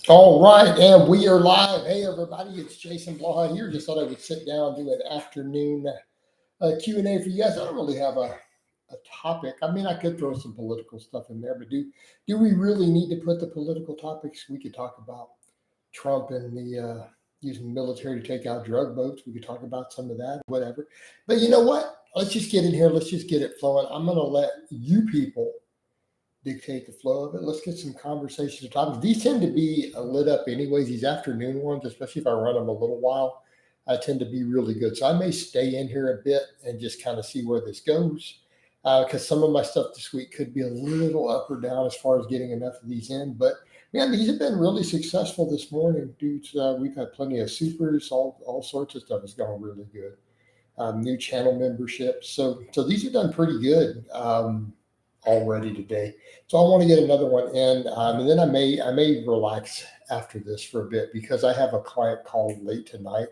All right, and we are live. Hey, everybody, it's Jason Blaha here. Just thought I would sit down and do an afternoon Q&A for you guys. I don't really have a topic. I mean, I could throw some political stuff in there, but do we really need to put the political topics? We could talk about Trump and the using the military to take out drug boats. We could talk about some of that, whatever. But you know what? Let's just get in here. Let's just get it flowing. I'm going to let you people dictate the flow of it. Let's get some conversations and topics. These tend to be lit up anyways. These afternoon ones, especially if I run them a little while, I tend to be really good. So I may stay in here a bit and just kind of see where this goes. Because some of my stuff this week could be a little up or down as far as getting enough of these in. But man, these have been really successful this morning, dudes. We've had plenty of supers, all sorts of stuff has gone really good. New channel memberships. So these have done pretty good. Already today. So I want to get another one in, and then I may relax after this for a bit because I have a client call late tonight.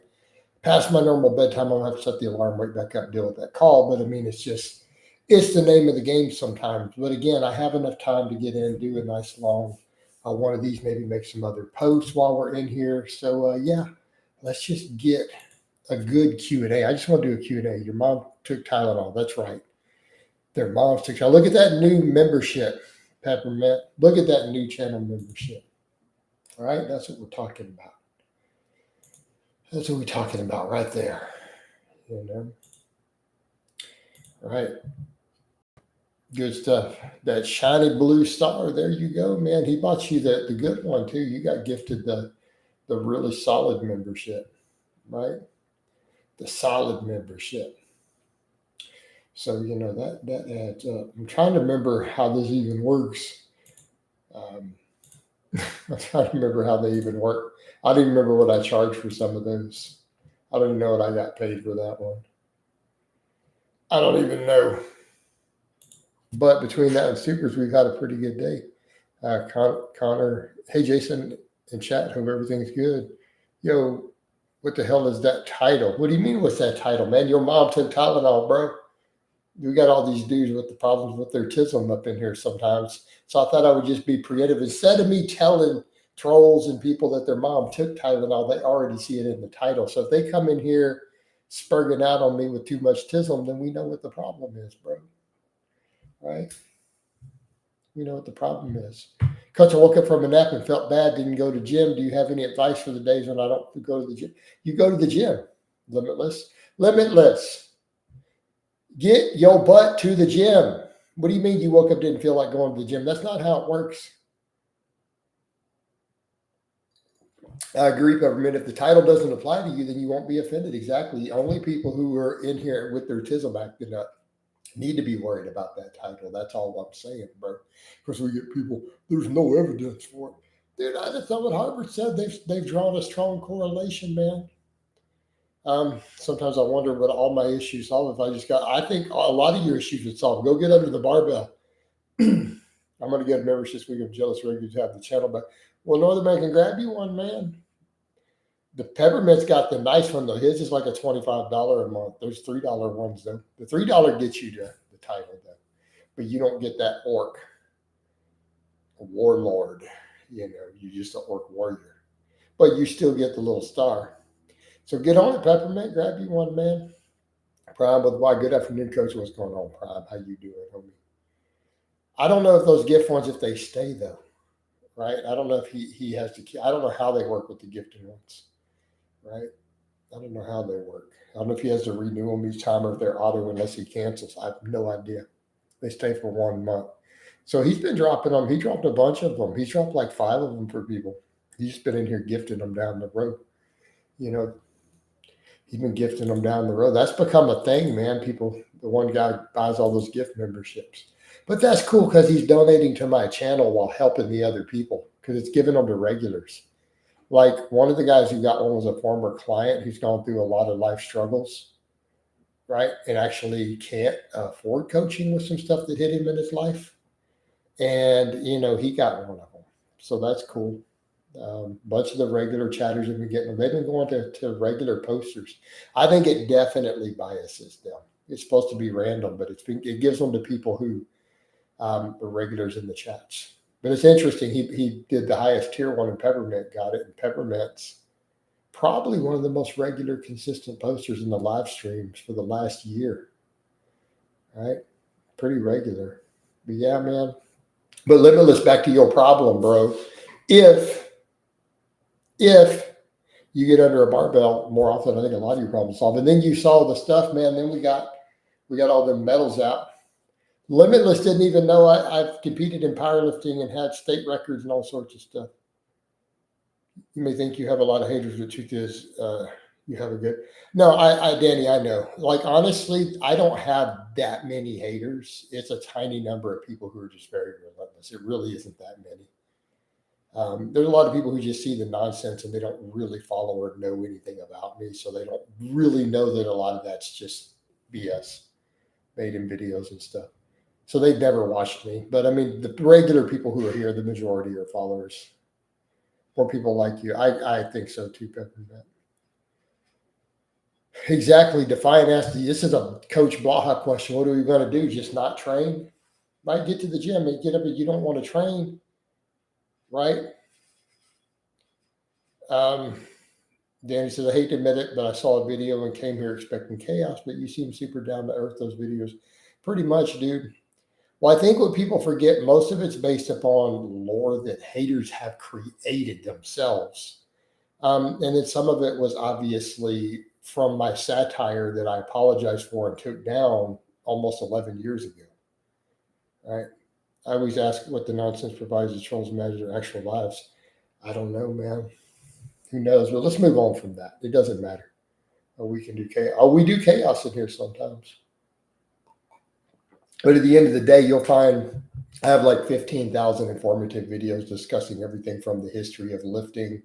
Past my normal bedtime, I'll have to set the alarm, wake back up, deal with that call. But I mean, it's the name of the game sometimes. But again, I have enough time to get in, do a nice long one of these, maybe make some other posts while we're in here. So yeah, let's just get a good Q&A. I just want to do a Q&A. Your mom took Tylenol. That's right. Their moms took. Look at that new membership, Peppermint. Look at that new channel membership. All right, that's what we're talking about. That's what we're talking about right there. You know. All right. Good stuff. That shiny blue star. There you go, man. He bought you the good one too. You got gifted the really solid membership, right? The solid membership. So, you know, that adds up. I'm trying to remember how this even works. I'm trying to remember how they even work. I don't even remember what I charged for some of those. I don't even know what I got paid for that one. I don't even know. But between that and supers, we've had a pretty good day. Connor, hey, Jason, in chat, hope everything's good. Yo, what the hell is that title? What do you mean, what's that title, man? Your mom took Tylenol, bro. We got all these dudes with the problems with their tism up in here sometimes. So I thought I would just be creative. Instead of me telling trolls and people that their mom took Tylenol, they already see it in the title. So if they come in here spurging out on me with too much tism, then we know what the problem is, bro. Right? We know what the problem is. Coach, I woke up from a nap and felt bad, didn't go to gym. Do you have any advice for the days when I don't go to the gym? You go to the gym. Limitless. Get your butt to the gym. What do you mean you woke up didn't feel like going to the gym? That's not how it works. I agree, Peppermint. If the title doesn't apply to you, then you won't be offended. Exactly. Only people who are in here with their tism acting up need to be worried about that title. That's all I'm saying, bro. Because we get people, there's no evidence for it. Dude, that's not what Harvard said. They've drawn a strong correlation, man. Sometimes I wonder what all my issues solve if I just got. I think a lot of your issues would solve. Go get under the barbell. I'm going to get a membership this week of Jealous Regulars to have the channel, but well, Northern Man can grab you one, man. The Peppermint's got the nice one though. His is like a $25 a month. There's $3 ones though. The $3 gets you to the title though, but you don't get that orc, a warlord. You know, you're just an orc warrior, but you still get the little star. So get on it, Peppermint. Grab you one, man. Prime with why. Good afternoon, Coach. What's going on, Prime? How you doing, homie? I don't know if those gift ones, if they stay though, right? I don't know if he has to. I don't know how they work with the gifted ones, right? I don't know how they work. I don't know if he has to renew them each time or if they're auto unless he cancels. I have no idea. They stay for 1 month. So he's been dropping them. He dropped a bunch of them. He's dropped like 5 of them for people. He's just been in here gifting them down the road. You know, he's been gifting them down the road. That's become a thing, man. People, the one guy buys all those gift memberships. But that's cool because he's donating to my channel while helping the other people because it's giving them to regulars. Like one of the guys who got one was a former client who's gone through a lot of life struggles, right? And actually can't afford coaching with some stuff that hit him in his life. And, you know, he got one of them. So that's cool. Bunch of the regular chatters have been getting them. They've been going to regular posters. I think it definitely biases them. It's supposed to be random, but it gives them to people who are regulars in the chats. But it's interesting. He did the highest tier one in Peppermint, got it. And Peppermint's probably one of the most regular, consistent posters in the live streams for the last year. Right? Pretty regular. But yeah, man. But Limitless, back to your problem, bro. If you get under a barbell more often, I think a lot of your problems solved. And then you saw the stuff, man. Then we got all the medals out. Limitless didn't even know I've competed in powerlifting and had state records and all sorts of stuff. You may think you have a lot of haters, but the truth is, you have a good. No, Danny, I know. Like, honestly, I don't have that many haters. It's a tiny number of people who are just very relentless. It really isn't that many. There's a lot of people who just see the nonsense and they don't really follow or know anything about me. So they don't really know that a lot of that's just BS made in videos and stuff. So they've never watched me. But I mean, the regular people who are here, the majority are followers. Or people like you. I think so too, Peppermint. Exactly. Defiant asked, this is a Coach Blaha question. What are we going to do? Just not train? Right? Get to the gym and get up and you don't want to train. Right? Danny says, I hate to admit it, but I saw a video and came here expecting chaos, but you seem super down to earth, those videos. Pretty much, dude. Well, I think what people forget, most of it's based upon lore that haters have created themselves. And then some of it was obviously from my satire that I apologized for and took down almost 11 years ago. Right? I always ask what the nonsense provides the trolls imagine their actual lives. I don't know, man. Who knows? But let's move on from that. It doesn't matter. We can do chaos. We do chaos in here sometimes. But at the end of the day, you'll find I have like 15,000 informative videos discussing everything from the history of lifting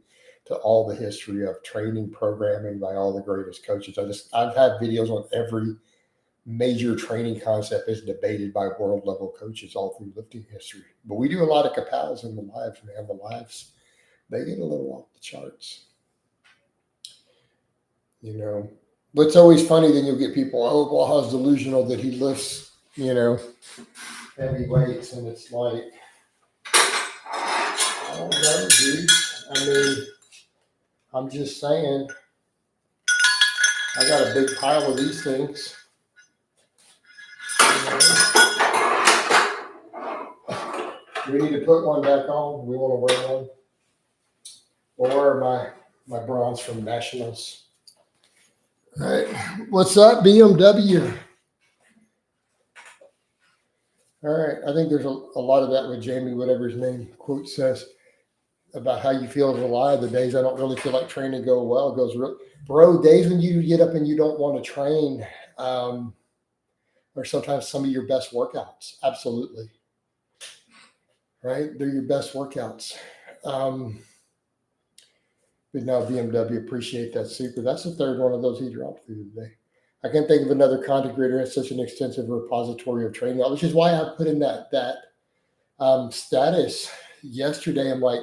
to all the history of training programming by all the greatest coaches. I've had videos on every major training concept is debated by world level coaches all through lifting history. But we do a lot of kapows in the lives, man. The lives, they get a little off the charts. You know, but it's always funny. Then you'll get people, Blaha's delusional that he lifts, heavy weights, and it's like, I don't know, dude. I mean, I'm just saying, I got a big pile of these things. Do we need to put one back on? We want to wear one. Or my bronze from Nationals. All right. What's up, BMW? All right. I think there's a lot of that with Jamie, whatever his name quote says, about how you feel as a lie. The days I don't really feel like training go well. It goes real. Bro, days when you get up and you don't want to train are sometimes some of your best workouts. Absolutely. Right? They're your best workouts. But now BMW, appreciate that super. That's the third one of those he dropped through today. I can't think of another content creator has such an extensive repository of training, which is why I put in that status yesterday. I'm like,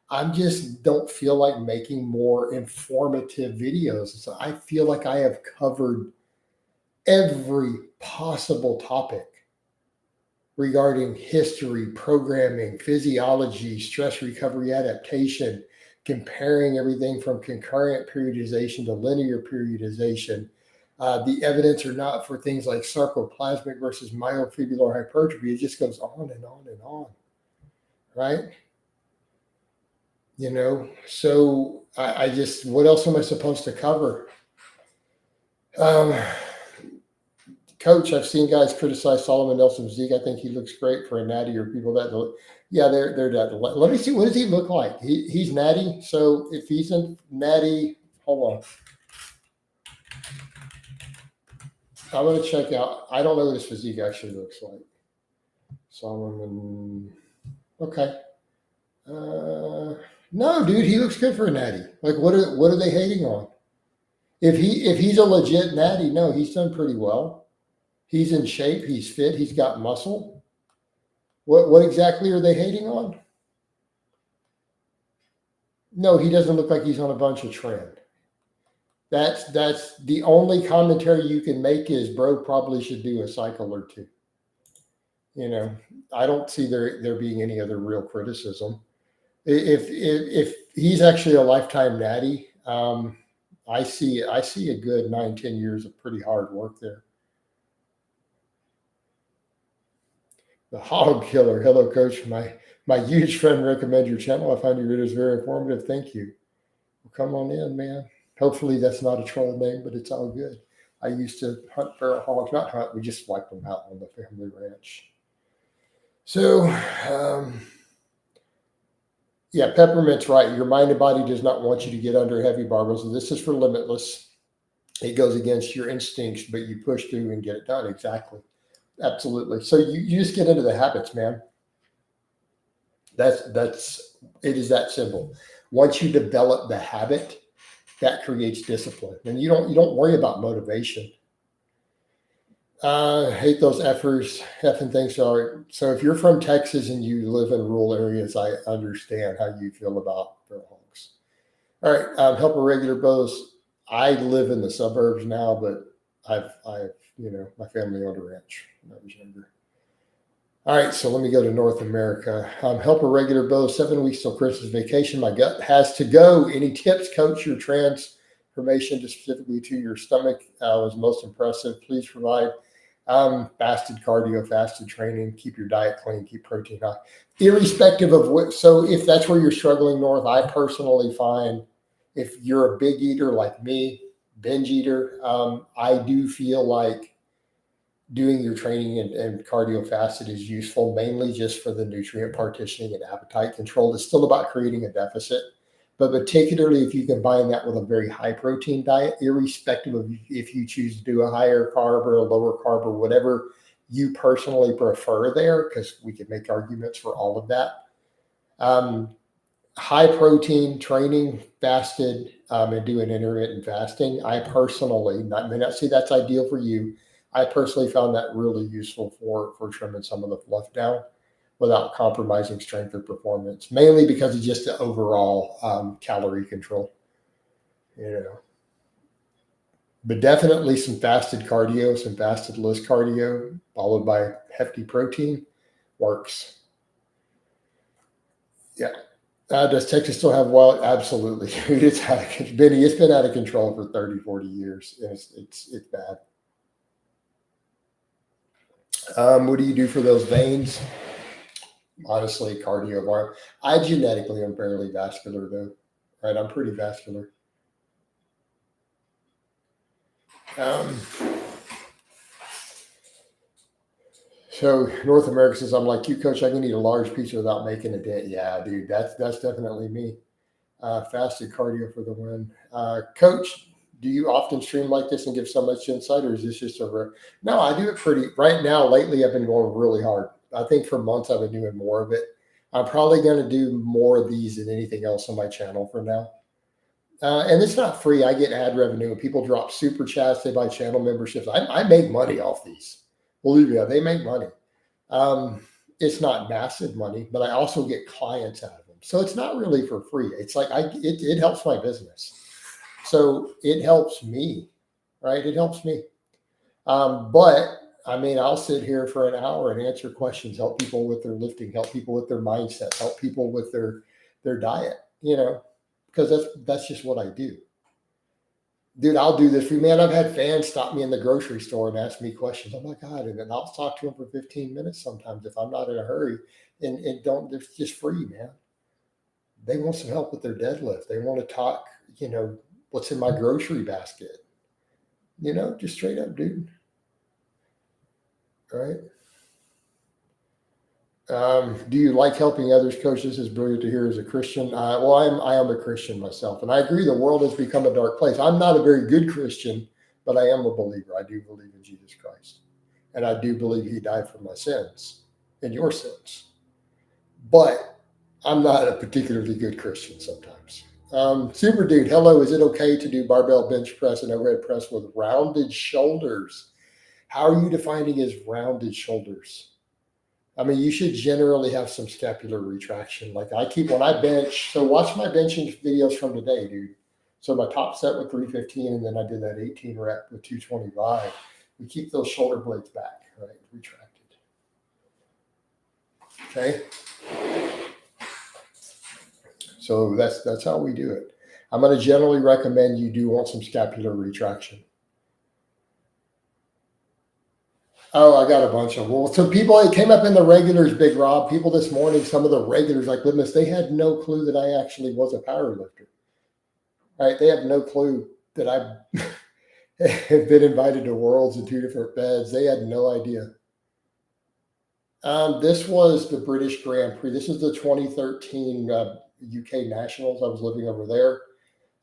I just don't feel like making more informative videos. So I feel like I have covered every possible topic regarding history, programming, physiology, stress recovery, adaptation, comparing everything from concurrent periodization to linear periodization, the evidence or not for things like sarcoplasmic versus myofibular hypertrophy. It just goes on and on and on, right? So I just, what else am I supposed to cover? Coach, I've seen guys criticize Solomon Nelson's physique. I think he looks great for a natty or people that look. Yeah, they're that. Let me see. What does he look like? He's natty. So if he's a natty, hold on. I'm going to check out. I don't know what his physique actually looks like. Solomon. Okay. No, dude, he looks good for a natty. Like, what are they hating on? If he's a legit natty, no, he's done pretty well. He's in shape. He's fit. He's got muscle. What exactly are they hating on? No, he doesn't look like he's on a bunch of trend. That's the only commentary you can make is bro probably should do a cycle or two. You know, I don't see there being any other real criticism. If he's actually a lifetime natty, I see a good 9, 10 years of pretty hard work there. The Hog Killer. Hello, Coach. My huge friend recommend your channel. I find your videos very informative. Thank you. Well, come on in, man. Hopefully that's not a troll name, but it's all good. I used to hunt feral hogs. Not hunt. We just wiped them out on the family ranch. So, yeah, Peppermint's right. Your mind and body does not want you to get under heavy barbells. And this is for limitless. It goes against your instincts, but you push through and get it done. Exactly. Absolutely. So you just get into the habits, man. That's it is that simple. Once you develop the habit, that creates discipline. And you don't worry about motivation. Hate those effing things. So if you're from Texas and you live in rural areas, I understand how you feel about feral hogs. All right, help a regular bows. I live in the suburbs now, but I've my family owned a ranch when I was younger. All right, so let me go to North America. Help a regular bow. 7 weeks till Christmas vacation. My gut has to go. Any tips, Coach? Your transformation to specifically to your stomach was most impressive. Please provide. Fasted cardio, fasted training. Keep your diet clean. Keep protein high, irrespective of what. So if that's where you're struggling, North, I personally find if you're a big eater like me, binge eater, I do feel like doing your training and cardio fasted is useful, mainly just for the nutrient partitioning and appetite control. It's still about creating a deficit, but particularly if you combine that with a very high protein diet, irrespective of if you choose to do a higher carb or a lower carb or whatever you personally prefer there, because we can make arguments for all of that. High protein training, fasted, and doing intermittent fasting. I personally, may not say that's ideal for you. I personally found that really useful for trimming some of the fluff down without compromising strength or performance, mainly because of just the overall calorie control, you know. But definitely some fasted cardio, some fasted list cardio, followed by hefty protein works. Yeah. Does Texas still have wild? Absolutely. It's out of, Benny, it's been out of control for 30, 40 years. And it's bad. What do you do for those veins? Honestly, cardio bar. I genetically am fairly vascular though, right? I'm pretty vascular. Um, so North America says, I'm like you, Coach. I can eat a large pizza without making a dent. Yeah, dude, that's definitely me. Fasted cardio for the win. Coach, do you often stream like this and give so much insight, or is this just a No, I do it pretty right now. Lately, I've been going really hard. I think for months I've been doing more of it. I'm probably going to do more of these than anything else on my channel for now. And it's not free. I get ad revenue. People drop super chats. They buy channel memberships. I make money off these. Believe me, they make money. It's not massive money, but I also get clients out of them. So it's not really for free. It's like it helps my business. So it helps me, right? It helps me. But I mean, I'll sit here for an hour and answer questions, help people with their lifting, help people with their mindset, help people with their diet, because that's just what I do. Dude, I'll do this for you, man. I've had fans stop me in the grocery store and ask me questions. Oh my God. And then I'll talk to them for 15 minutes sometimes if I'm not in a hurry. And don't, it's just free, man. They want some help with their deadlift. They want to talk, what's in my grocery basket. Just straight up, dude. All right. Do you like helping others, Coach? This is brilliant to hear as a Christian. Well, I am a Christian myself, and I agree the world has become a dark place. I'm not a very good Christian, but I am a believer. I do believe in Jesus Christ, and I do believe He died for my sins and your sins. But I'm not a particularly good Christian sometimes. Super dude, hello. Is it okay to do barbell bench press and overhead press with rounded shoulders? How are you defining as rounded shoulders? I mean, you should generally have some scapular retraction. Like when I bench, so watch my benching videos from today, dude. So my top set with 315, and then I did that 18 rep with 225. We keep those shoulder blades back, right? Retracted. Okay. So that's how we do it. I'm going to generally recommend you do want some scapular retraction. Oh, I got a bunch of well. So people, it came up in the regulars, Big Rob. People this morning, some of the regulars, like goodness, they had no clue that I actually was a power lifter. Right? They have no clue that I have been invited to Worlds in 2 different beds. They had no idea. This was the British Grand Prix. This is the 2013 UK Nationals. I was living over there.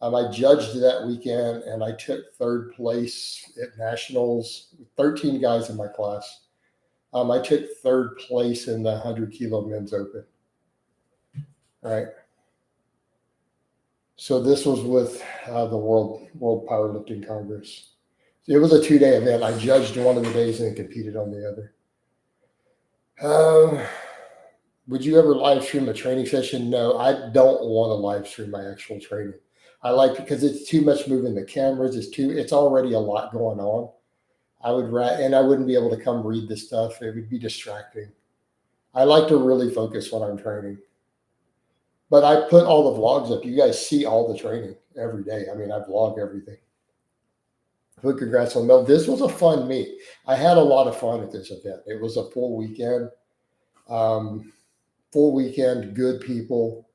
I judged that weekend, and I took third place at Nationals. 13 guys in my class. I took third place in the 100-kilo men's open. All right. So this was with the World Powerlifting Congress. It was a 2-day event. I judged one of the days and competed on the other. Would you ever live stream a training session? No, I don't want to live stream my actual training. I like because it's too much moving the cameras. It's already a lot going on. I wouldn't be able to come read the stuff. It would be distracting. I like to really focus when I'm training. But I put all the vlogs up. You guys see all the training every day. I mean, I vlog everything. But congrats on Mel. This was a fun meet. I had a lot of fun at this event. It was a full weekend. Good people.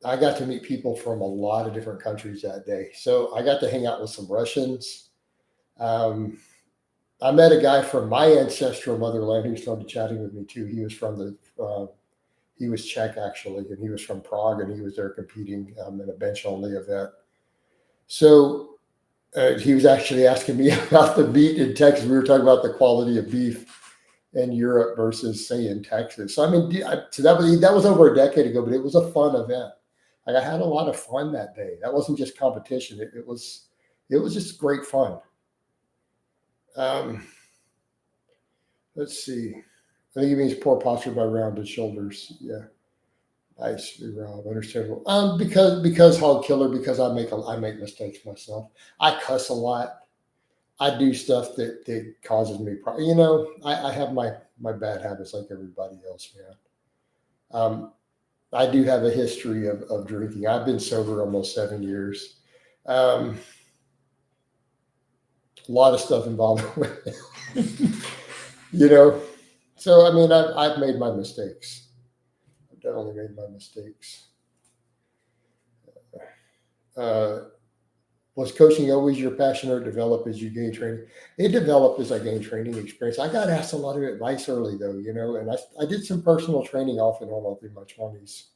I got to meet people from a lot of different countries that day. So I got to hang out with some Russians. I met a guy from my ancestral motherland who started chatting with me too. He was from he was Czech actually, and he was from Prague, and he was there competing in a bench only event. So he was actually asking me about the meat in Texas. We were talking about the quality of beef in Europe versus say in Texas. So I mean, so that was over a decade ago, but it was a fun event. Like I had a lot of fun that day. That wasn't just competition. It was just great fun. Let's see. I think it means poor posture by rounded shoulders. Yeah. Nice, Rob. Understandable. Because hog killer, because I make mistakes myself. I cuss a lot. I do stuff that causes me problems. You know, I have my bad habits like everybody else, man. I do have a history of drinking. I've been sober almost 7 years. A lot of stuff involved with it. You know, so I mean, I've made my mistakes. I've definitely made my mistakes. Was coaching always your passion or develop as you gain training? It developed as I gained training experience. I got asked a lot of advice early though, you know, and I did some personal training off and on all through my 20s.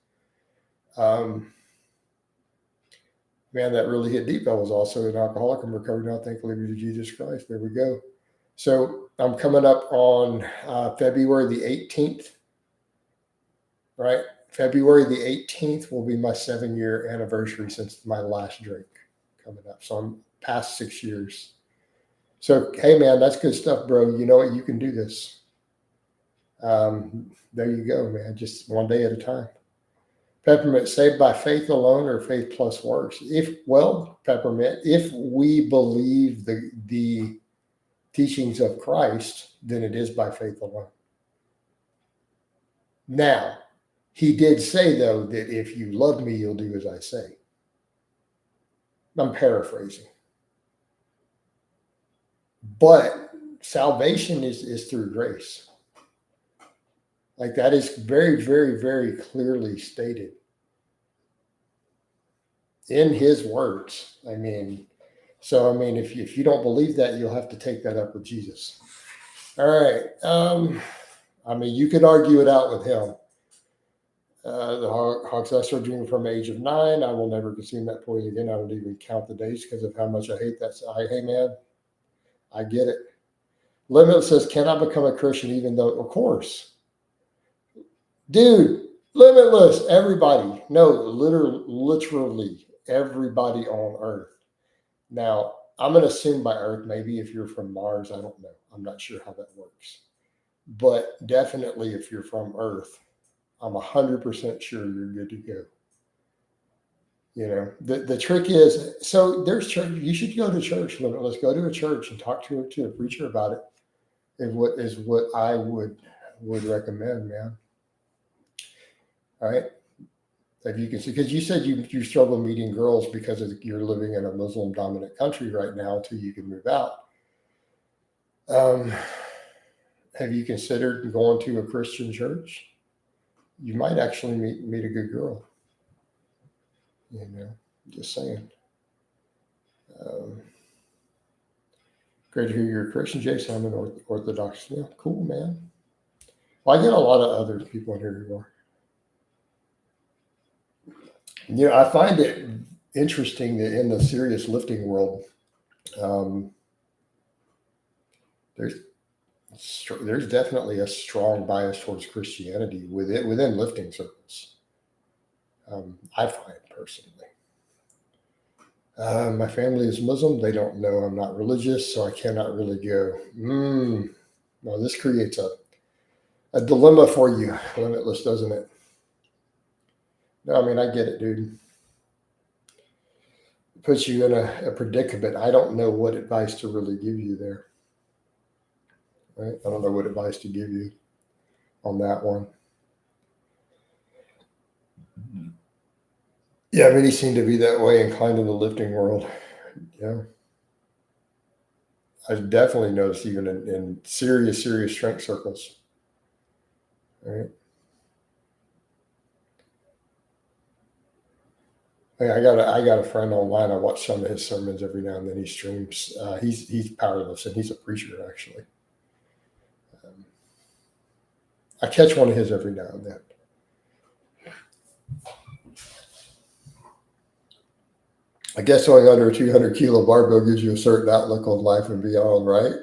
Man, that really hit deep. I was also an alcoholic and recovered now, thankfully to Jesus Christ. There we go. So I'm coming up on February the 18th, right? February the 18th will be my 7-year anniversary since my last drink coming up. So I'm past 6 years. So, hey, man, that's good stuff, bro. You know what? You can do this. There you go, man. Just one day at a time. Peppermint, saved by faith alone or faith plus works? Peppermint, if we believe the teachings of Christ, then it is by faith alone. Now, he did say, though, that if you love me, you'll do as I say. I'm paraphrasing. But salvation is through grace. Like that is very, very, very clearly stated in his words. I mean, if you don't believe that, you'll have to take that up with Jesus. All right. You could argue it out with him. The hogs I started drinking from the age of 9. I will never consume that poison again. I don't even count the days because of how much I hate that. Hey, man, I get it. Limitless says, can I become a Christian even though, of course. Dude, limitless, everybody. No, literally everybody on Earth. Now, I'm going to assume by Earth, maybe if you're from Mars, I don't know. I'm not sure how that works. But definitely if you're from Earth, I'm 100% sure you're good to go. You know, the trick is, so there's church. You should go to church. Let's go to a church and talk to a preacher about it. Is what I would recommend, man. right? If you can see, because you said you struggle meeting girls because you're living in a Muslim dominant country right now until you can move out. Have you considered going to a Christian church? You might actually meet a good girl. Just saying. Great to hear you're a Christian, Jason. I'm an Orthodox. Yeah, cool, man. Well, I get a lot of other people in here who are. I find it interesting that in the serious lifting world, there's definitely a strong bias towards Christianity within lifting circles. I find personally. My family is Muslim. They don't know I'm not religious, so I cannot really go. No, this creates a dilemma for you, Limitless, doesn't it? No, I mean, I get it, dude. It puts you in a predicament. I don't know what advice to really give you there. Right? I don't know what advice to give you on that one. Yeah, many seem to be that way inclined in the lifting world. Yeah. I've definitely noticed even in serious strength circles. Right. I got a friend online. I watch some of his sermons every now and then. He streams. He's powerlifts and he's a preacher actually. I catch one of his every now and then. I guess going under a 200 kilo barbell gives you a certain outlook on life and beyond, right?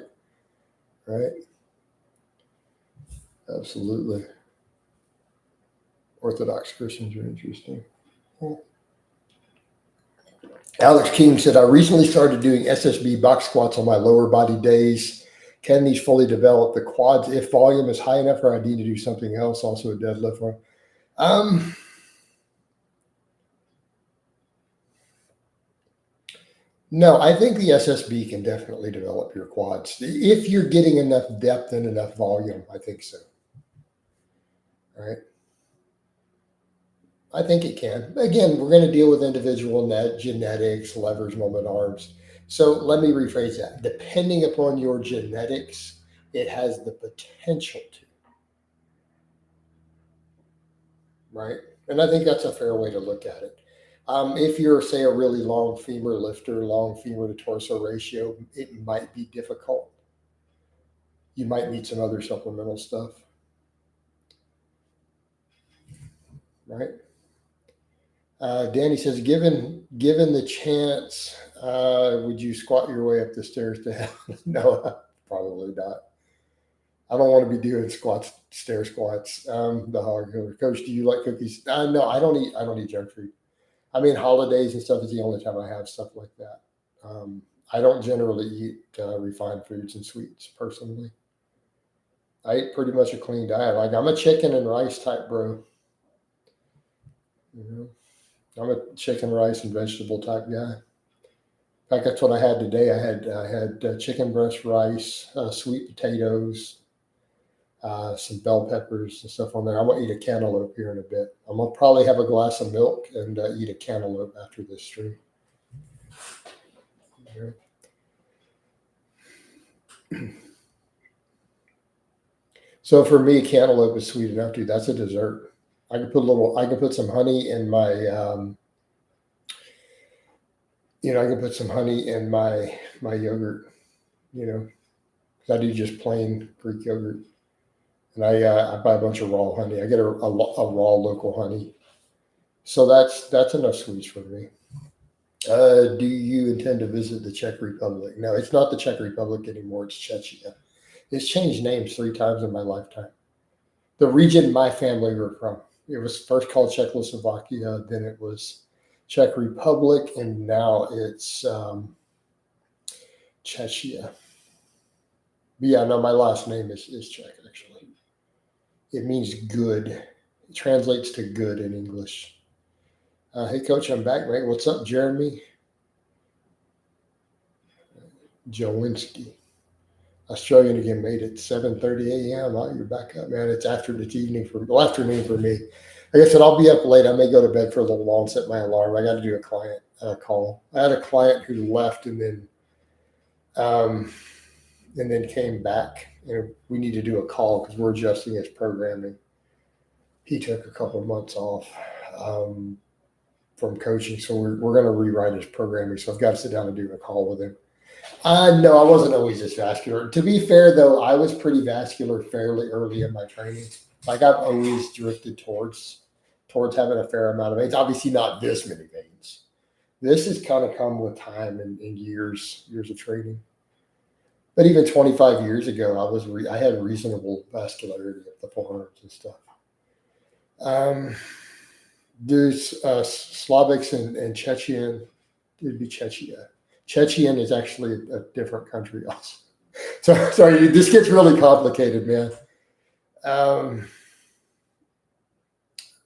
Right. Absolutely. Orthodox Christians are interesting. Alex King said, I recently started doing SSB box squats on my lower body days. Can these fully develop the quads if volume is high enough, or I need to do something else, also a deadlift one? No, I think the SSB can definitely develop your quads. If you're getting enough depth and enough volume, I think so. All right. I think it can. Again, we're going to deal with individual genetics, leverage, moment arms. So let me rephrase that. Depending upon your genetics, it has the potential to. Right? And I think that's a fair way to look at it. If you're, say, a really long femur lifter, long femur to torso ratio, it might be difficult. You might need some other supplemental stuff. Right? Danny says, given the chance, would you squat your way up the stairs to heaven? No, probably not. I don't want to be doing stair squats. The hog coach, do you like cookies? No, I don't eat junk food. I mean, holidays and stuff is the only time I have stuff like that. I don't generally eat refined foods and sweets personally. I eat pretty much a clean diet. Like I'm a chicken and rice type bro. I'm a chicken, rice, and vegetable type guy. In fact, that's what I had today. I had chicken breast rice, sweet potatoes, some bell peppers and stuff on there. I'm gonna eat a cantaloupe here in a bit. I'm gonna probably have a glass of milk and eat a cantaloupe after this stream. So for me, cantaloupe is sweet enough, dude. That's a dessert. I can put some honey in my, I can put some honey in my yogurt, because I do just plain Greek yogurt. And I buy a bunch of raw honey. I get a raw local honey. So that's enough sweets for me. Do you intend to visit the Czech Republic? No, it's not the Czech Republic anymore. It's Czechia. It's changed names 3 times in my lifetime. The region my family were from. It was first called Czechoslovakia, then it was Czech Republic, and now it's Czechia. But yeah, no, my last name is Czech, actually. It means good. It translates to good in English. Hey, Coach, I'm back, mate. What's up, Jeremy? Jowinski. Australian again, mate. It's 7:30 a.m. Oh, you're back up, man. It's afternoon for me. Like I said, I'll be up late. I may go to bed for a little while and set my alarm. I got to do a client call. I had a client who left um, and then came back. And we need to do a call because we're adjusting his programming. He took a couple of months off um, from coaching, so we're going to rewrite his programming. So I've got to sit down and do a call with him. No, I wasn't always this vascular. To be fair, though, I was pretty vascular fairly early in my training. Like I've always drifted towards having a fair amount of veins. Obviously, not this many veins. This has kind of come with time and years of training. But even 25 years ago, I had reasonable vascularity at the 400s and stuff. There's Slavics and Chechen. It'd be Chechnya. Chechen is actually a different country also. So sorry, this gets really complicated, man.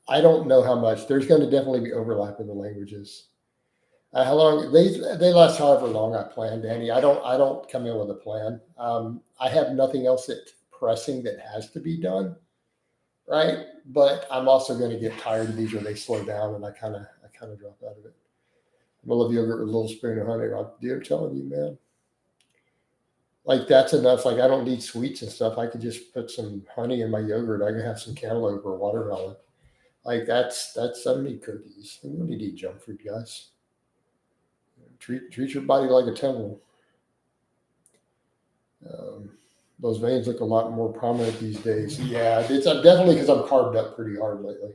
I don't know how much. There's going to definitely be overlap in the languages. How long they last? However long I plan, Danny. I don't come in with a plan. I have nothing else that's pressing that has to be done, right? But I'm also going to get tired of these when they slow down, and I kind of drop out of it. I'm gonna love yogurt with a little spoon of honey. Dude, I'm telling you, man. Like that's enough. Like I don't need sweets and stuff. I could just put some honey in my yogurt. I can have some cantaloupe or watermelon. Like that's I don't need cookies. You don't need to eat junk food, guys. Treat your body like a temple. Those veins look a lot more prominent these days. Yeah, it's definitely because I'm carved up pretty hard lately.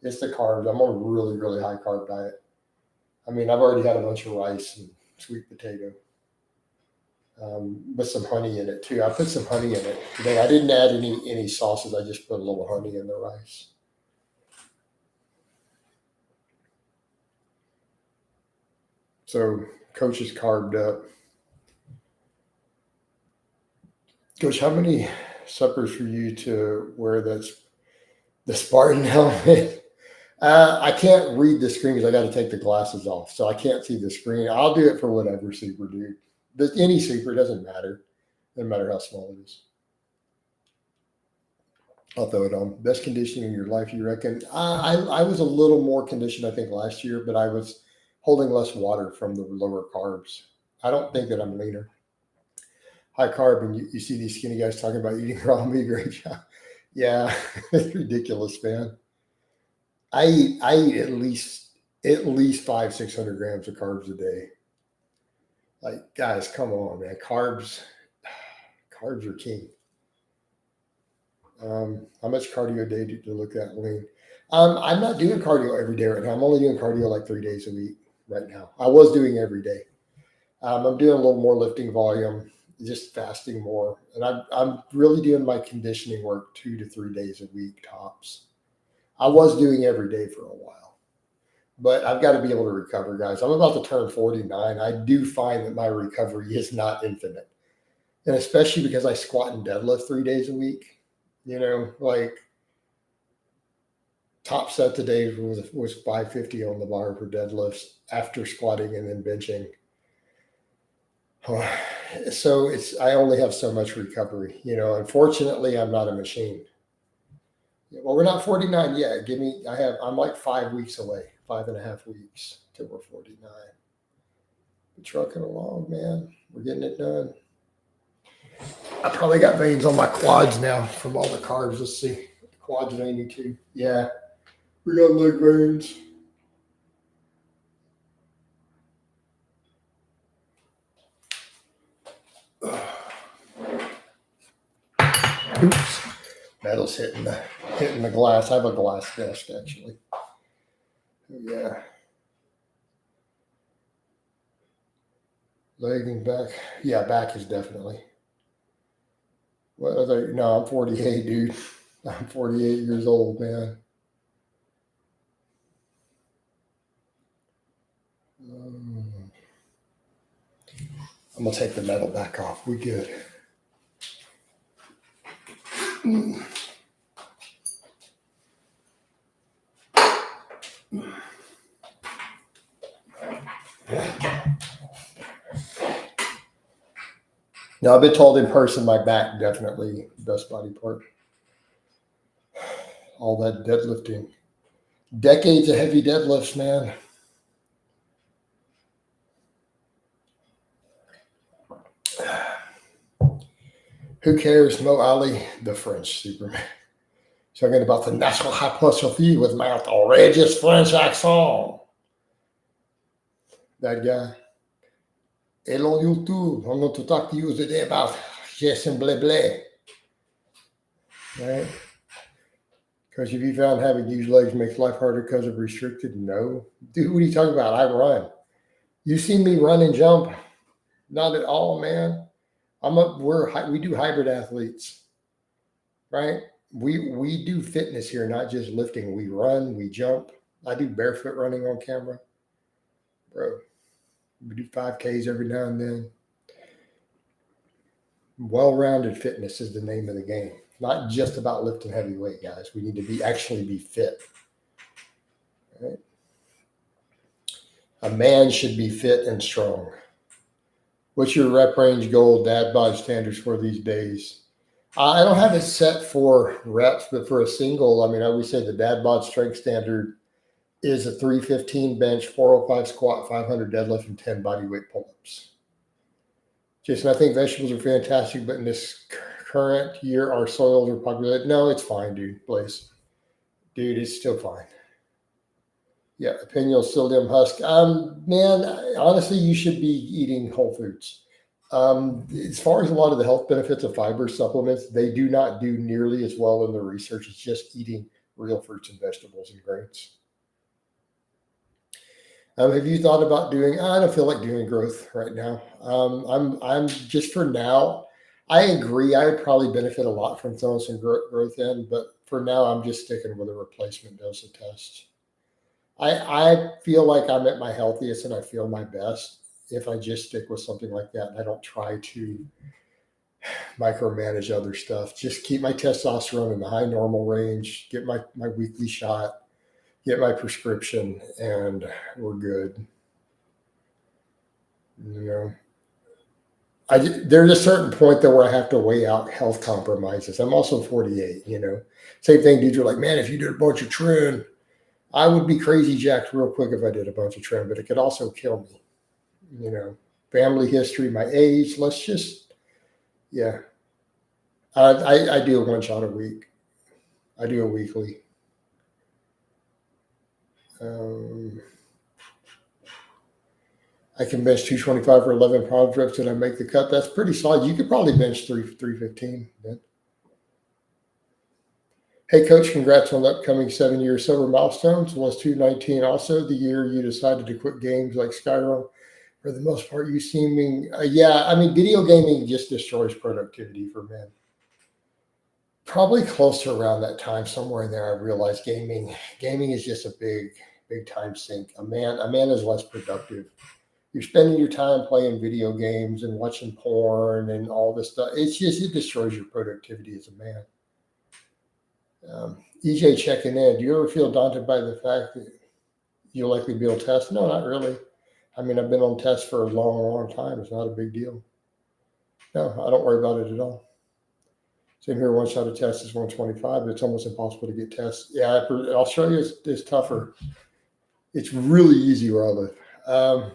It's the carbs. I'm on a really, really high carb diet. I mean, I've already had a bunch of rice and sweet potato with some honey in it too. I put some honey in it today. I didn't add any sauces. I just put a little honey in the rice. So Coach is carved up. Coach, how many suppers for you to wear the Spartan helmet? I can't read the screen because I got to take the glasses off, so I can't see the screen. I'll do it for whatever super, dude. Any super doesn't matter. Doesn't matter how small it is. I'll throw it on. Best conditioning in your life, you reckon? I was a little more conditioned, I think, last year, but I was holding less water from the lower carbs. I don't think that I'm leaner. High carb, and you see these skinny guys talking about eating raw meat. Great job. Yeah, it's ridiculous, man. I eat at least 500-600 grams of carbs a day. Like, guys, come on, man. Carbs are king. How much cardio a day to look at lean? I'm not doing cardio every day right now. I'm only doing cardio like 3 days a week right now. I was doing every day. I'm doing a little more lifting volume, just fasting more, and I'm really doing my conditioning work 2 to 3 days a week tops. I was doing every day for a while, but I've got to be able to recover, guys. I'm about to turn 49. I do find that my recovery is not infinite, and especially because I squat and deadlift 3 days a week. Like top set today was 550 on the bar for deadlifts after squatting and then benching. So I only have so much recovery. Unfortunately, I'm not a machine. Well, we're not 49 yet. I'm like 5 weeks away, 5.5 weeks till we're 49. We're trucking along, man. We're getting it done. I probably got veins on my quads now from all the carbs. Let's see. The quads veiny too. Yeah. We got leg veins. Oops. Metal's hitting the glass. I have a glass desk actually. Yeah. Leg and back. Yeah, back is definitely. What other? No, I'm 48, dude. I'm 48 years old, man. I'm gonna take the metal back off. We good. Now, I've been told in person my back definitely best body part. All that deadlifting. Decades of heavy deadlifts, man. Who cares? Mo Ali, the French Superman. Talking about the national hypertrophy with my outrageous French accent. That guy. Hello, YouTube. I'm going to talk to you today about Jason Bleble. Right? Because if you found having huge legs makes life harder because of restricted, no. Dude, what are you talking about? I run. You see me run and jump? Not at all, man. We do hybrid athletes, right? We do fitness here, not just lifting. We run, we jump. I do barefoot running on camera, bro. We do 5Ks every now and then. Well-rounded fitness is the name of the game. Not just about lifting heavy weight, guys. We need to actually be fit. Right? A man should be fit and strong. What's your rep range goal, dad bod standards for these days? I don't have it set for reps, but for a single, I always say the dad bod strength standard is a 315 bench, 405 squat, 500 deadlift, and 10 body weight pull-ups. Jason, I think vegetables are fantastic, but in this current year, our soils are populated. No, it's fine, dude. Blaze. Dude, it's still fine. Yeah, pineal psyllium husk. Man, honestly, you should be eating whole foods. As far as a lot of the health benefits of fiber supplements, they do not do nearly as well in the research as just eating real fruits and vegetables and grains. Have you thought about doing? I don't feel like doing growth right now. I'm just for now. I agree. I would probably benefit a lot from throwing some growth in, but for now, I'm just sticking with a replacement dose of test. I feel like I'm at my healthiest and I feel my best if I just stick with something like that and I don't try to micromanage other stuff. Just keep my testosterone in the high normal range, get my weekly shot, get my prescription, and we're good. There's a certain point though where I have to weigh out health compromises. I'm also 48, Same thing, dudes are like, man, if you did a bunch of trim, I would be crazy jacked real quick if I did a bunch of trim, but it could also kill me. Family history, my age. Let's just, yeah. I do a one shot a week. I do a weekly. I can bench 225 for 11 prod reps and I make the cut. That's pretty solid. You could probably bench 315 then. Hey, Coach, congrats on the upcoming 7-year sober milestones. Was 2019 also the year you decided to quit games like Skyrim? For the most part, you seeming, video gaming just destroys productivity for men. Probably close to around that time, somewhere in there, I realized gaming is just a big time sink. A man is less productive. You're spending your time playing video games and watching porn and all this stuff. It destroys your productivity as a man. EJ checking in. Do you ever feel daunted by the fact that you'll likely be on test? No, not really. I've been on test for a long time. It's not a big deal. No, I don't worry about it at all. Same here, one shot of test is 125, but it's almost impossible to get tests. Yeah, Australia is tougher. It's really easy where I live.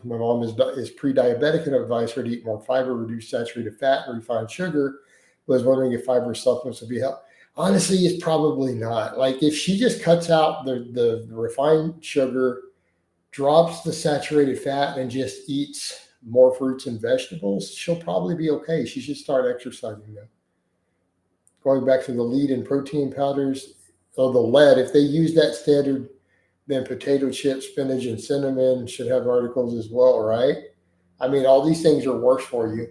My mom is pre-diabetic and advised her to eat more fiber, reduce saturated fat, and refined sugar. Was wondering if fiber supplements would be helpful. Honestly, it's probably not. Like if she just cuts out the refined sugar, drops the saturated fat, and just eats more fruits and vegetables, she'll probably be okay. She should start exercising though. Going back to the lead in protein powders, the lead, if they use that standard, then potato chips, spinach, and cinnamon should have articles as well, right? All these things are worse for you.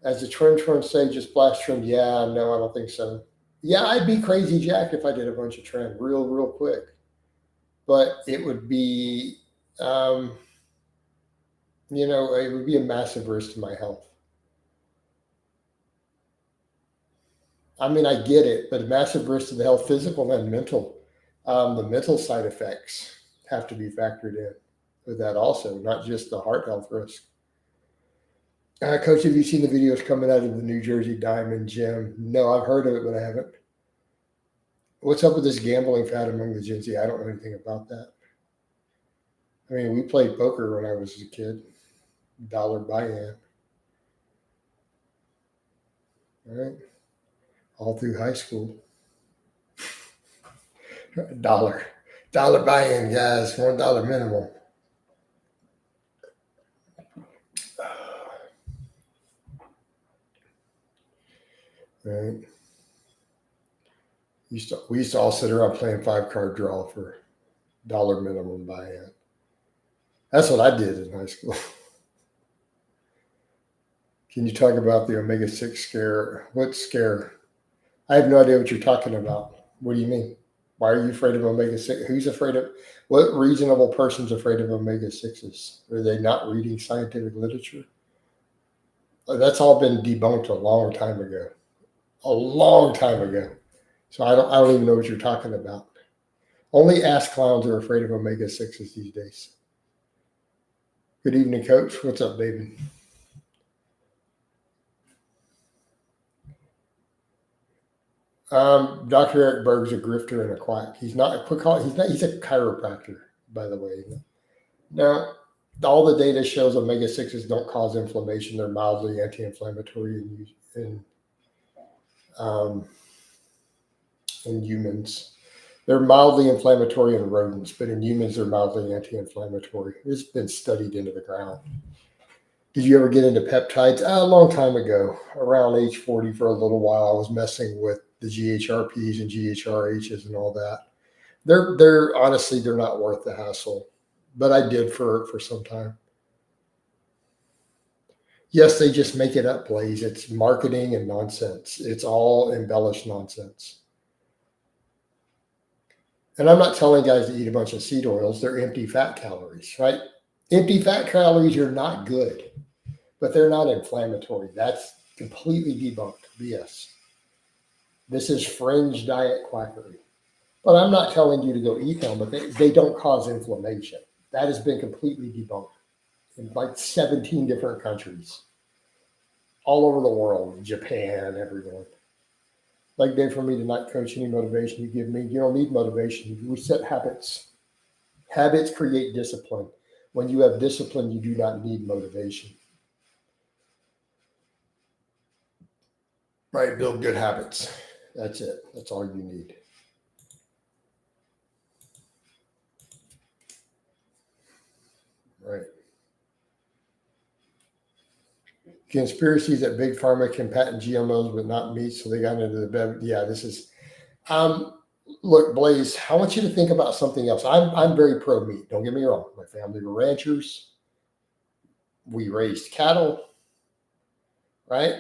As the trend say, just blast trim. Yeah, no, I don't think so. Yeah, I'd be crazy jacked if I did a bunch of trim real quick. But it would be, it would be a massive risk to my health. I get it, but a massive risk to the health, physical and mental. The mental side effects have to be factored in with that also, not just the heart health risk. Coach, have you seen the videos coming out of the New Jersey Diamond Gym? No, I've heard of it, but I haven't. What's up with this gambling fad among the Gen Z? I don't know anything about that. I mean, we played poker when I was a kid, dollar buy-in, right? All through high school, dollar, dollar buy-in, guys, $1 minimum. Right? We used to all sit around playing 5-card draw for dollar minimum buy-in. That's what I did in high school. Can you talk about the omega-6 scare? What scare? I have no idea what you're talking about. What do you mean? Why are you afraid of omega-6? Who's afraid of? What reasonable person's afraid of omega-6s? Are they not reading scientific literature? That's all been debunked a long time ago. A long time ago. So I don't even know what you're talking about. Only ass clowns are afraid of omega-6s these days. Good evening, Coach. What's up, baby? Dr. Eric Berg's a grifter and a quack. He's not a quick call. He's a chiropractor, by the way. Now, all the data shows omega-6s don't cause inflammation. They're mildly anti-inflammatory in humans. They're mildly inflammatory in rodents, but in humans, they're mildly anti-inflammatory. It's been studied into the ground. Did you ever get into peptides? A long time ago, around age 40 for a little while, I was messing with the GHRPs and GHRHs and all that. They're honestly, they're not worth the hassle, but I did for some time. Yes, they just make it up, Blaze. It's marketing and nonsense. It's all embellished nonsense. And I'm not telling guys to eat a bunch of seed oils. They're empty fat calories, right? Empty fat calories are not good, but they're not inflammatory. That's completely debunked BS. This is fringe diet quackery. But I'm not telling you to go eat them, but they don't cause inflammation. That has been completely debunked in like 17 different countries, all over the world, Japan, everywhere. Like day for me tonight, Coach, any motivation you give me, you don't need motivation. You set habits. Habits create discipline. When you have discipline, you do not need motivation. Right? Build good habits. That's it. That's all you need. Right. Conspiracies that big pharma can patent GMOs but not meat, so they got into the bed. Yeah, this is. Look, Blaze, I want you to think about something else. I'm very pro meat. Don't get me wrong. My family were ranchers. We raised cattle. Right.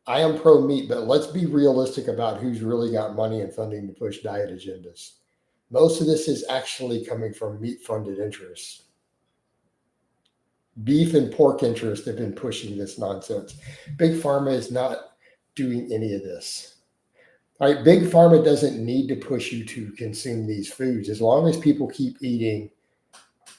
I am pro meat, but let's be realistic about who's really got money and funding to push diet agendas. Most of this is actually coming from meat funded interests. Beef and pork interests have been pushing this nonsense. Big pharma is not doing any of this. All right, big pharma doesn't need to push you to consume these foods. As long as people keep eating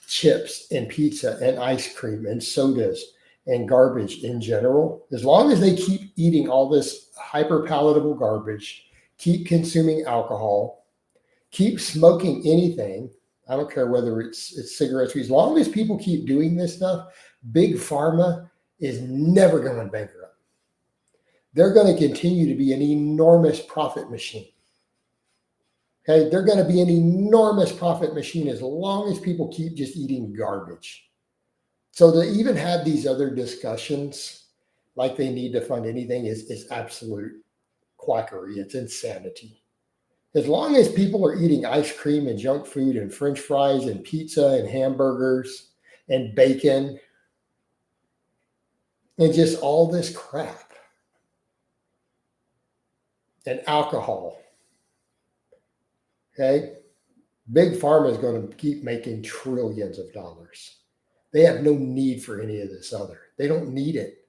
chips and pizza and ice cream and sodas and garbage in general, as long as they keep eating all this hyper palatable garbage, keep consuming alcohol, keep smoking anything, I don't care whether it's cigarettes, as long as people keep doing this stuff, big pharma is never going bankrupt. They're going to continue to be an enormous profit machine. Okay, they're going to be an enormous profit machine as long as people keep just eating garbage. So to even have these other discussions like they need to fund anything is absolute quackery. It's insanity. As long as people are eating ice cream and junk food and French fries and pizza and hamburgers and bacon and just all this crap and alcohol, okay, big pharma is going to keep making trillions of dollars. They have no need for any of this other. They don't need it.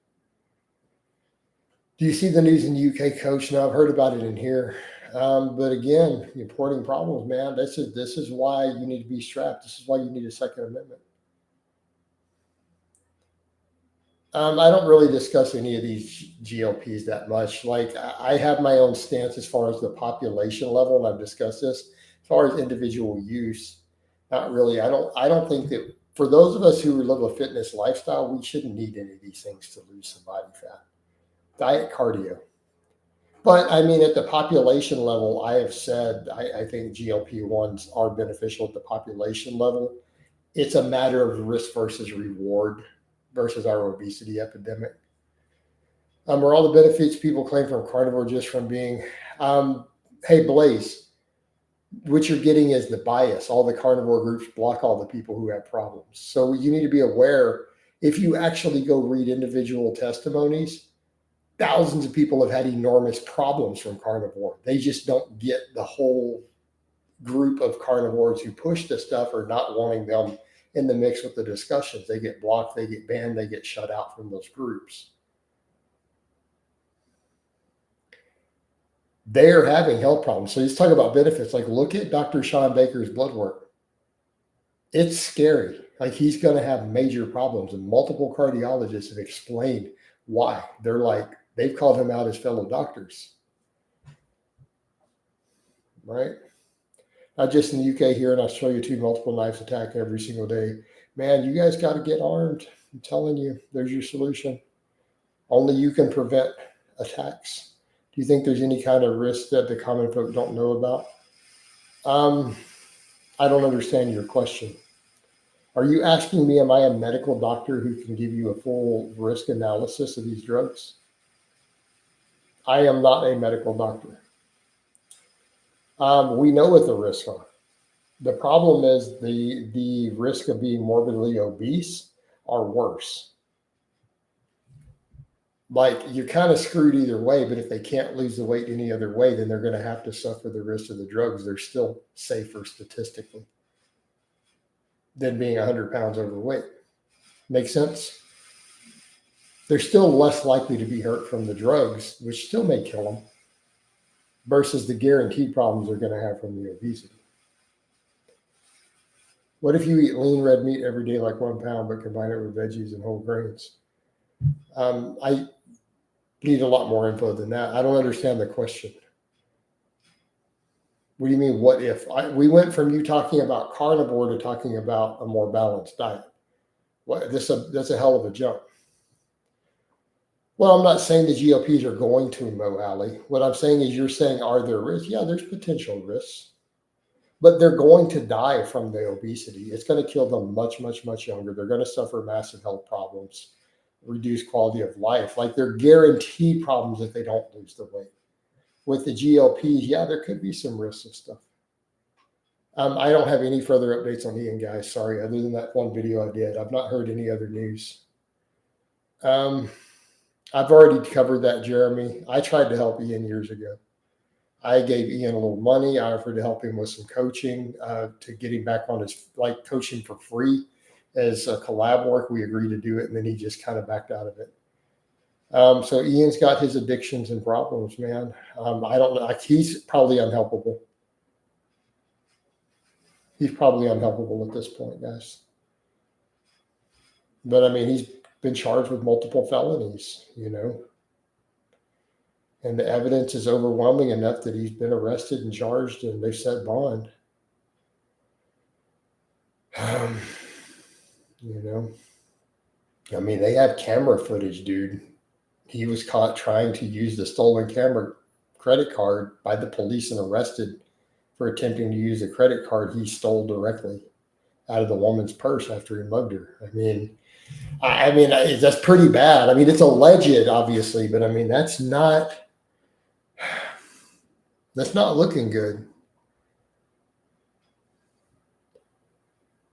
Do you see the news in the UK, Coach? Now I've heard about it in here. But again, importing problems, man. This is why you need to be strapped. This is why you need a Second Amendment. I don't really discuss any of these GLPs that much. Like I have my own stance as far as the population level, and I've discussed this. As far as individual use, not really. I don't think that for those of us who live a fitness lifestyle, we shouldn't need any of these things to lose some body fat. Diet cardio. But I mean, at the population level, I have said I think GLP-1s are beneficial at the population level. It's a matter of risk versus reward versus our obesity epidemic. Are all the benefits people claim from carnivore just from being, um, hey, Blaze, what you're getting is the bias. All the carnivore groups block all the people who have problems. So you need to be aware if you actually go read individual testimonies, thousands of people have had enormous problems from carnivore. They just don't get the whole group of carnivores who push this stuff or not wanting them in the mix with the discussions. They get blocked, they get banned, they get shut out from those groups. They're having health problems. So he's talking about benefits. Like, look at Dr. Sean Baker's blood work. It's scary. Like, he's going to have major problems. And multiple cardiologists have explained why. They're like, they've called him out as fellow doctors. Right? Not just in the UK, here in Australia, too, multiple knives attack every single day. Man, you guys got to get armed. I'm telling you, there's your solution. Only you can prevent attacks. Do you think there's any kind of risk that the common folk don't know about? I don't understand your question. Are you asking me, am I a medical doctor who can give you a full risk analysis of these drugs? I am not a medical doctor. We know what the risks are. The problem is the risk of being morbidly obese are worse. Like, you're kind of screwed either way, but if they can't lose the weight any other way, then they're going to have to suffer the risk of the drugs. They're still safer statistically than being 100 pounds overweight. Make sense? They're still less likely to be hurt from the drugs, which still may kill them, versus the guaranteed problems they're going to have from the obesity. What if you eat lean red meat every day, like 1 pound, but combine it with veggies and whole grains? I need a lot more info than that. I don't understand the question. What do you mean, what if? We went from you talking about carnivore to talking about a more balanced diet. That's a hell of a jump. Well, I'm not saying the GLPs are going to, Mo Alley. What I'm saying is, you're saying, are there risks? Yeah, there's potential risks. But they're going to die from the obesity. It's going to kill them much, much, much younger. They're going to suffer massive health problems, reduced quality of life. Like, they're guaranteed problems if they don't lose the weight. With the GLPs, yeah, there could be some risks of stuff. I don't have any further updates on Ian, guys. Sorry, other than that one video I did. I've not heard any other news. I've already covered that, Jeremy. I tried to help Ian years ago. I gave Ian a little money. I offered to help him with some coaching to get him back on his, like, coaching for free as a collab work. We agreed to do it, and then he just kind of backed out of it. So Ian's got his addictions and problems, man. I don't know. He's probably unhelpable. He's probably unhelpable at this point, guys. But I mean, he's been charged with multiple felonies, and the evidence is overwhelming enough that he's been arrested and charged, and they've set bond. I mean, they have camera footage, dude. He was caught trying to use the stolen camera credit card by the police and arrested for attempting to use a credit card he stole directly out of the woman's purse after he mugged her. I mean, that's pretty bad. I mean, it's alleged, obviously, but I mean, that's not looking good.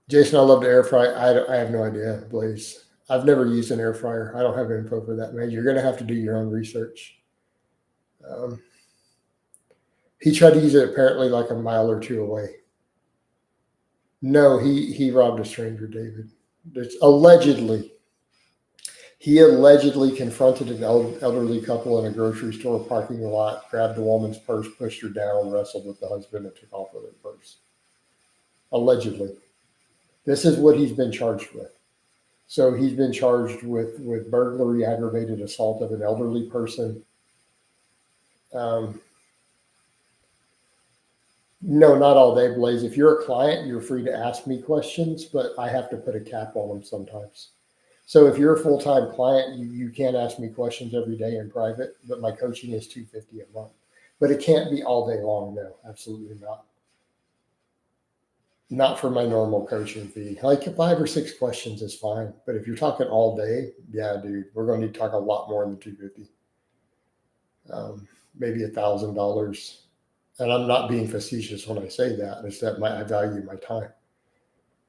Jason, I love to air fry. I have no idea, Blaze. I've never used an air fryer. I don't have info for that, man. You're going to have to do your own research. He tried to use it apparently like a mile or two away. No, he robbed a stranger, David. Allegedly. He allegedly confronted an elderly couple in a grocery store parking lot, grabbed the woman's purse, pushed her down, wrestled with the husband, and took off with her purse. Allegedly. This is what he's been charged with. So he's been charged with burglary, aggravated assault of an elderly person. Um, no, not all day, Blaze. If you're a client, you're free to ask me questions, but I have to put a cap on them sometimes. So if you're a full-time client, you can ask me questions every day in private, but my coaching is $250 a month. But it can't be all day long. No, absolutely not. Not for my normal coaching fee. Like 5 or 6 questions is fine. But if you're talking all day, yeah, dude, we're going to need to talk a lot more than $250. Maybe $1,000. And I'm not being facetious when I say that. It's that I value my time.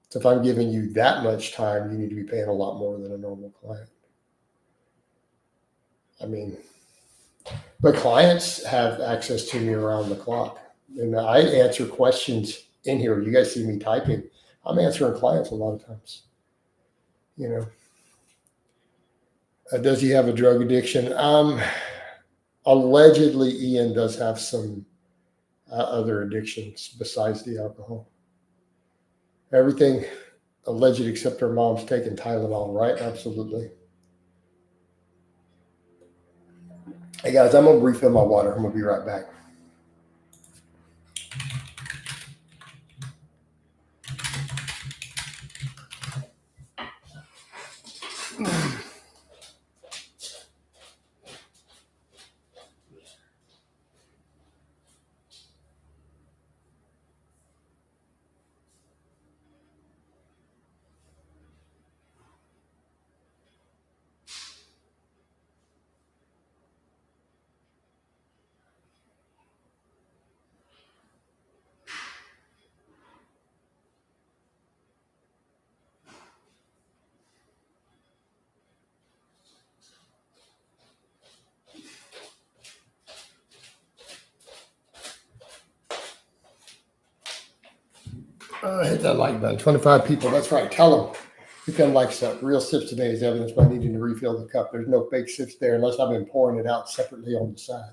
So if I'm giving you that much time, you need to be paying a lot more than a normal client. I mean, but clients have access to me around the clock. And I answer questions in here. You guys see me typing. I'm answering clients a lot of times. You know, does he have a drug addiction? Allegedly, Ian does have some other addictions besides the alcohol. Everything alleged except her mom's taking Tylenol, right? Absolutely. Hey guys, I'm gonna refill my water. I'm gonna be right back. Hit that like button. 25 people. That's right. Tell them. You can like stuff. Real sips today is evidence by needing to refill the cup. There's no fake sips there unless I've been pouring it out separately on the side.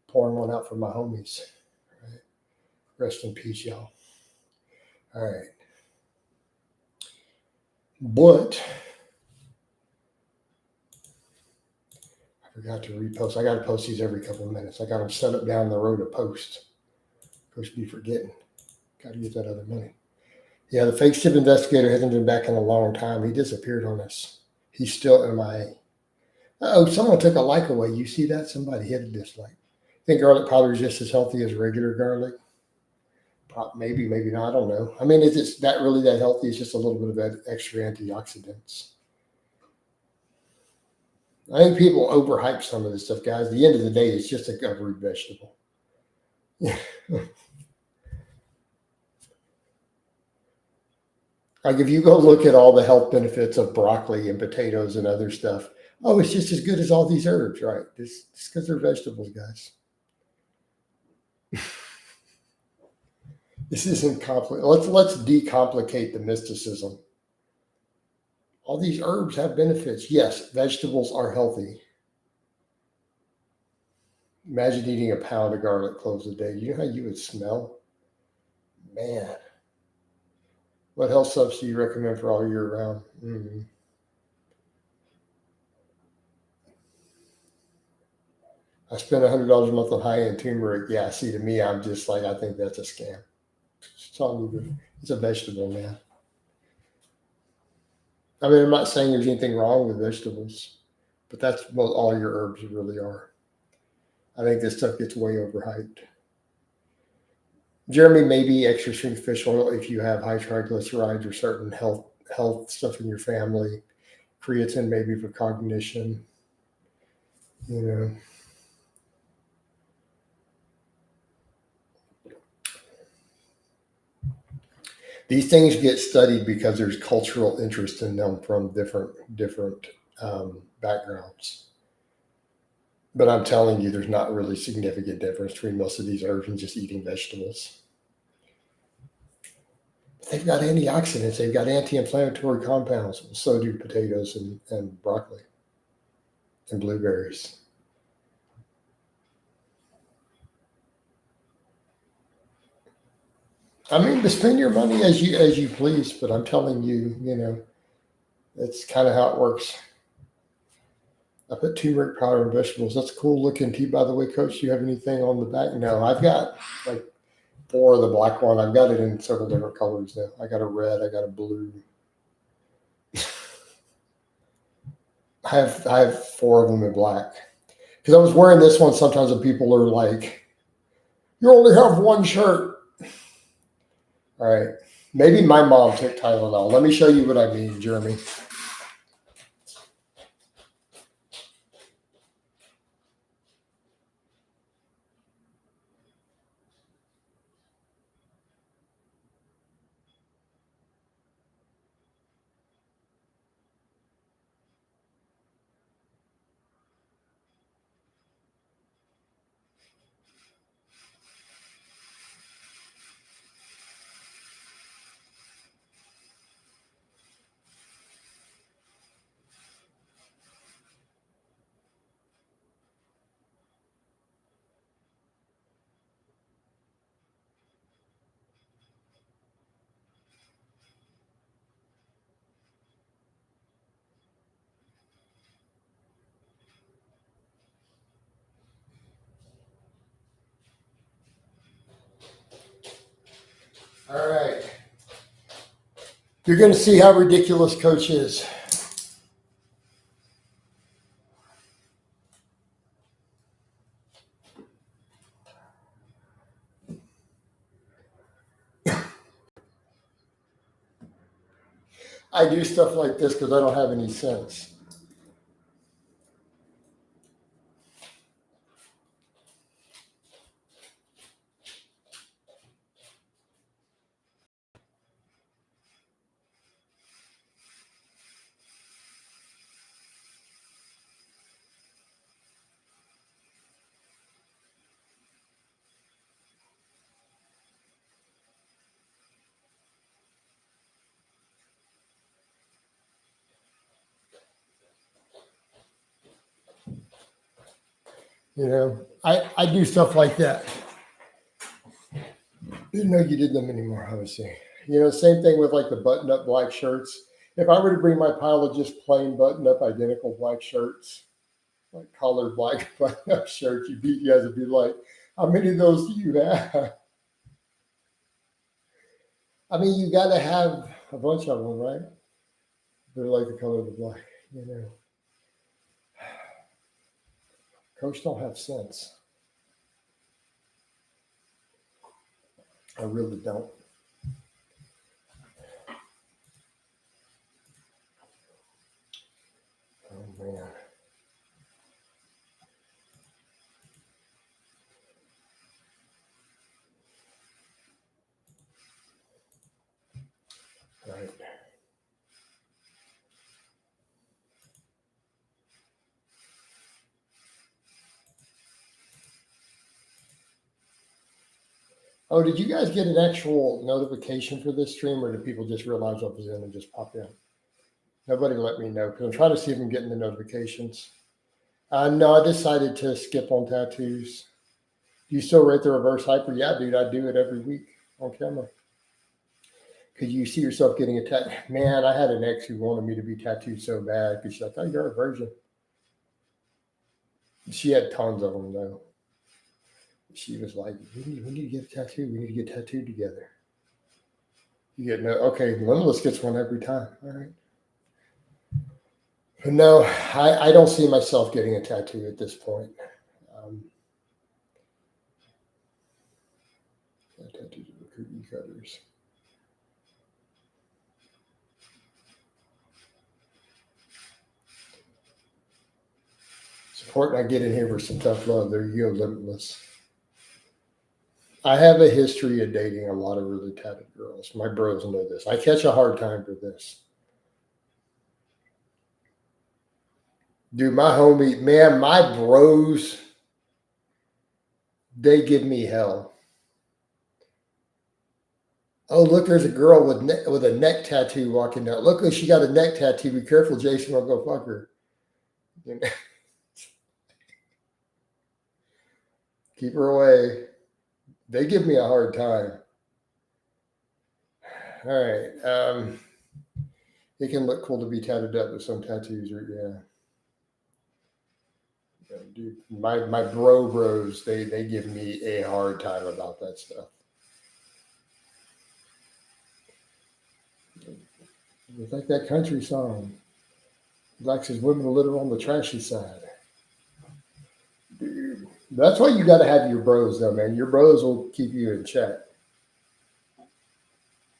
Pouring one out for my homies. Right. Rest in peace, y'all. All right. But I forgot to repost. I got to post these every couple of minutes. I got them set up down the road to post. Supposed to be forgetting. Got to get that other money. Yeah, the fake SIP investigator hasn't been back in a long time. He disappeared on us. He's still MIA. Oh, someone took a like away. You see that? Somebody hit a dislike. I think garlic powder is just as healthy as regular garlic. Maybe, maybe not. I don't know. I mean, is it that really that healthy? It's just a little bit of that extra antioxidants. I think people overhype some of this stuff, guys. At the end of the day, it's just a covered vegetable. Like if you go look at all the health benefits of broccoli and potatoes and other stuff, oh, it's just as good as all these herbs, right? Just because they're vegetables, guys. This isn't complicated. Let's decomplicate the mysticism. All these herbs have benefits. Yes, vegetables are healthy. Imagine eating a pound of garlic cloves a day. You know how you would smell? Man. What health subs do you recommend for all year round? I spend $100 a month on high-end turmeric. Yeah, see, to me, I'm just like, I think that's a scam. It's a vegetable, man. I mean, I'm not saying there's anything wrong with vegetables, but that's what all your herbs really are. I think this stuff gets way overhyped. Jeremy, maybe extra strength fish oil if you have high triglycerides or certain health stuff in your family. Creatine maybe for cognition. You know. These things get studied because there's cultural interest in them from different backgrounds. But I'm telling you, there's not really significant difference between most of these herbs and just eating vegetables. They've got antioxidants. They've got anti-inflammatory compounds. So do potatoes and broccoli and blueberries. I mean, to spend your money as you please, but I'm telling you, you know, It's kind of how it works. I put turmeric powder in vegetables. That's a cool looking tea, by the way, Coach. Do you have anything on the back? No, I've got like 4 of the black one. I've got it in several different colors though. I got a red, I got a blue. I have 4 of them in black. Because I was wearing this one sometimes and people are like, you only have one shirt. All right. Maybe my mom took Tylenol. Let me show you what I mean, Jeremy. All right. You're going to see how ridiculous Coach is. I do stuff like this because I don't have any sense. You know, I do stuff like that. Didn't know you did them anymore, obviously. You know, same thing with like the button up black shirts. If I were to bring my pile of just plain button up identical black shirts, like collared black button up shirts, you guys would be like, how many of those do you have? I mean, you got to have a bunch of them, right? They're like the color of the black, you know. Coach don't have sense. I really don't. Oh man. Right. Oh, did you guys get an actual notification for this stream, or did people just realize I was in and just pop in? Nobody let me know because I'm trying to see if I'm getting the notifications. No, I decided to skip on tattoos. Do you still rate the reverse hyper? Yeah, dude, I do it every week on camera. Could you see yourself getting a tattoo? Man, I had an ex who wanted me to be tattooed so bad because she's like, oh, you're a virgin. She had tons of them, though. She was like, we need to get a tattoo. We need to get tattooed together. You get no, okay, Limitless gets one every time. All right. But no, I don't see myself getting a tattoo at this point. Tattoos of cookie cutters. Support I get in here for some tough love. There you go, Limitless. I have a history of dating a lot of really tattooed girls. My bros know this. I catch a hard time for this. Dude, my homie, man, my bros, they give me hell. Oh, look, there's a girl with a neck tattoo walking down. Look, she got a neck tattoo. Be careful, Jason, I'll go fuck her. Keep her away. They give me a hard time. All right. It can look cool to be tatted up with some tattoos, or dude, my bros, they give me a hard time about that stuff. It's like that country song. He likes his women a little on the trashy side. Dude, that's why you got to have your bros, though, man. Your bros will keep you in check,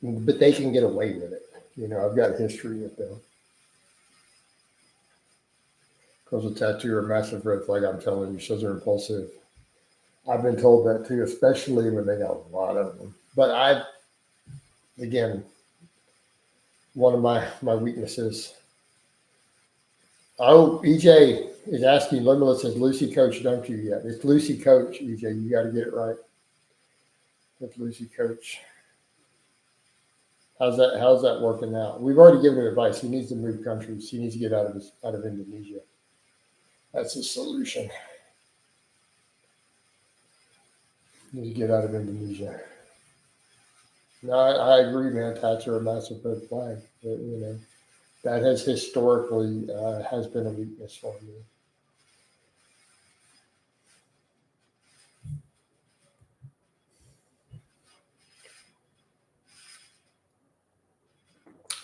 but they can get away with it. I've got history with them. Because a tattoo or a massive red flag, I'm telling you, shows are impulsive. I've been told that too, especially when they got a lot of them. But again, one of my weaknesses. Oh, EJ is asking, Limitless, has Lucy Coach dumped you yet? It's Lucy Coach, EJ. You got to get it right. It's Lucy Coach. How's that working out? We've already given him advice. He needs to move countries. He needs to get out of Indonesia. That's his solution. He needs to get out of Indonesia. No, I agree, man. Tats are a massive red flag. That has historically has been a weakness for me.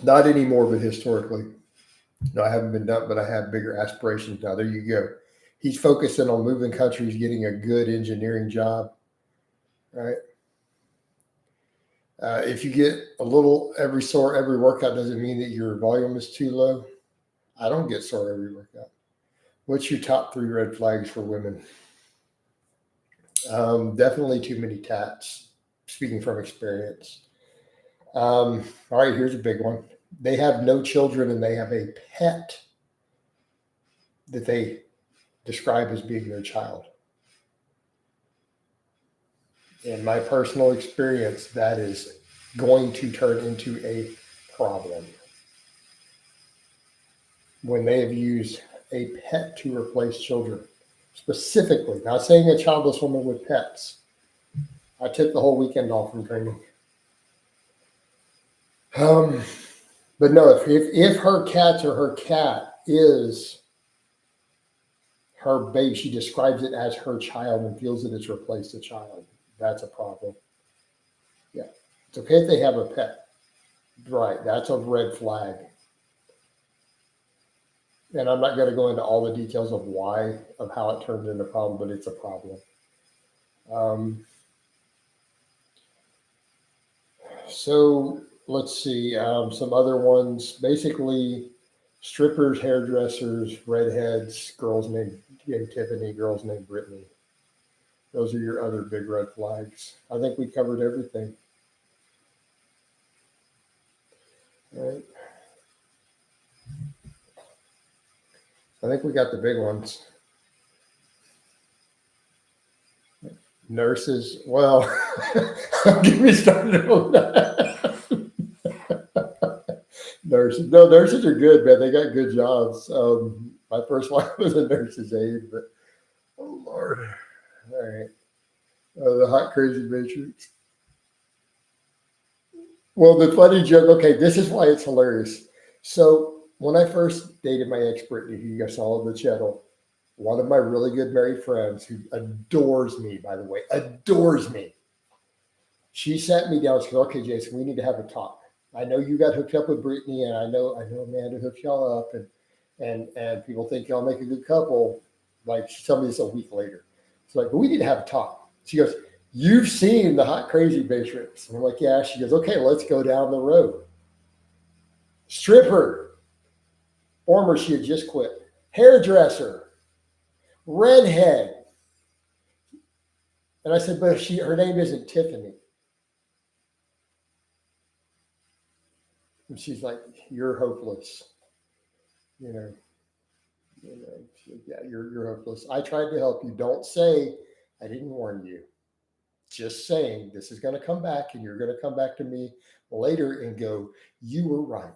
Not anymore, but historically. No, I haven't been done, but I have bigger aspirations now. There you go. He's focusing on moving countries, getting a good engineering job, right? If you get a little every sore every workout, doesn't mean that your volume is too low. I don't get sore every workout. What's your top 3 red flags for women? Definitely too many tats. Speaking from experience. All right, here's a big one. They have no children and they have a pet that they describe as being their child. In my personal experience, that is going to turn into a problem. When they have used a pet to replace children, specifically, not saying a childless woman with pets. I took the whole weekend off from training. But no, if her cat or her cat is her baby, she describes it as her child and feels that it's replaced a child. That's a problem. Yeah. It's okay if they have a pet. Right. That's a red flag. And I'm not going to go into all the details of why, of how it turned into a problem, but it's a problem. So let's see, some other ones. Basically, strippers, hairdressers, redheads, girls named Tiffany, girls named Brittany. Those are your other big red flags. I think we covered everything. All right. I think we got the big ones. Nurses, well, get me started on that. Nurses, no, nurses are good, man. They got good jobs. My first one was a nurse's aide, but oh Lord, all right. The hot crazy matrix. Well, the funny joke. Okay, this is why it's hilarious. So when I first dated my ex Brittany, who you guys saw on the channel, one of my really good married friends who adores me, by the way, adores me. She sat me down. She goes, "Okay, Jason, we need to have a talk. I know you got hooked up with Brittany, and I know Amanda hooked y'all up, and people think y'all make a good couple." Like she told me this a week later. She's like, "But we need to have a talk." She goes, "You've seen the hot crazy matrix." And I'm like, "Yeah." She goes, "Okay, let's go down the road." Stripper, former, she had just quit. Hairdresser, redhead. And I said, "But her name isn't Tiffany." And she's like, "You're hopeless." You know, yeah, you're hopeless. I tried to help you. Don't say I didn't warn you. Just saying this is going to come back, and you're going to come back to me later and go, "You were right."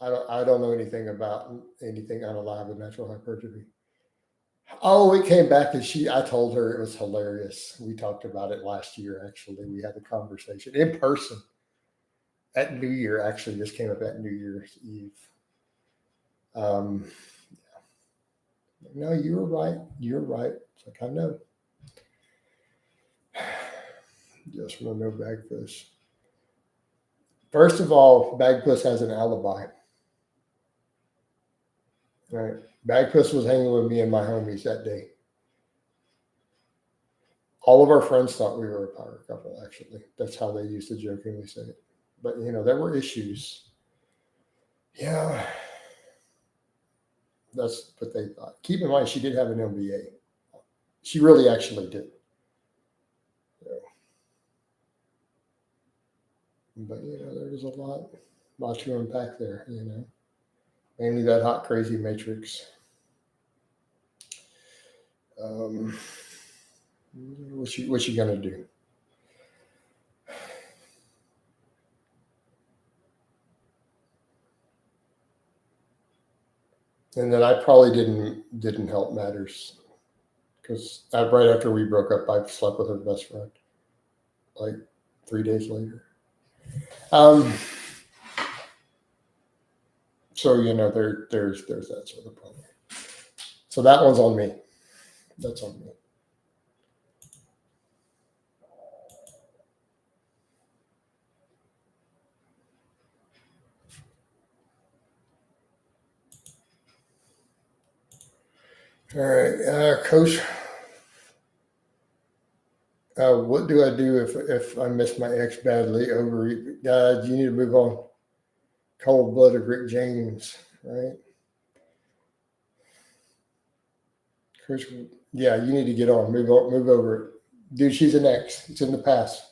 I don't know anything about anything unalive with natural hypertrophy. Oh, it came back and I told her it was hilarious. We talked about it last year, actually. We had a conversation in person at New Year, actually, just came up at New Year's Eve. Um, no, you were right. You're right. It's like, I know. Just want to know Bagpuss. First of all, Bagpuss has an alibi. Right. Bagpuss was hanging with me and my homies that day. All of our friends thought we were a power couple, actually. That's how they used to jokingly say it. But, there were issues. Yeah, that's what they thought. Keep in mind, she did have an MBA. She really actually did. Yeah. But, there was a lot to unpack there. Mainly that hot, crazy matrix. What you gonna do? And then I probably didn't help matters because right after we broke up, I slept with her best friend like 3 days later. So there's that sort of problem. So that one's on me. That's on me. All right, Coach. What do I do if I miss my ex badly? Overeat? You need to move on. Cold blooded Rick James, right? Coach, yeah, you need to get on. Move on. Move over it, dude. She's an ex. It's in the past.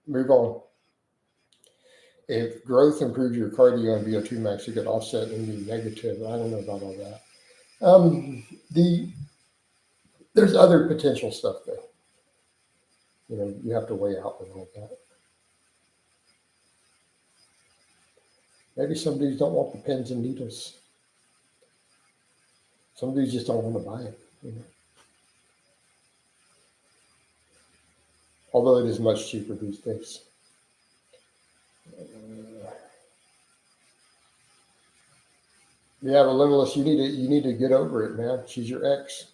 Move on. If growth improves your cardio and VO2 max, you could offset any negative. I don't know about all that. There's other potential stuff though. You have to weigh out with all that. Maybe some dudes don't want the pins and needles. Some dudes just don't want to buy it. Although it is much cheaper these days. Yeah, but Limitless, you need to get over it, man. She's your ex.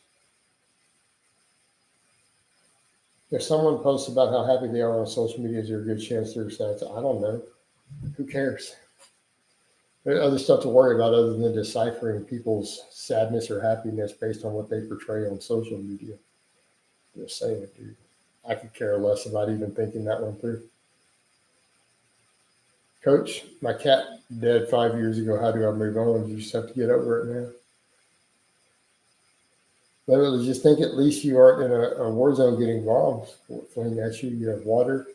If someone posts about how happy they are on social media, is there a good chance they're sad? I don't know. Who cares? There's other stuff to worry about other than deciphering people's sadness or happiness based on what they portray on social media. Just saying, dude. I could care less about even thinking that one through. Coach, my cat died 5 years ago. How do I move on? You just have to get over it now. Literally, just think at least you aren't in a war zone getting bombs flying at you. You have water,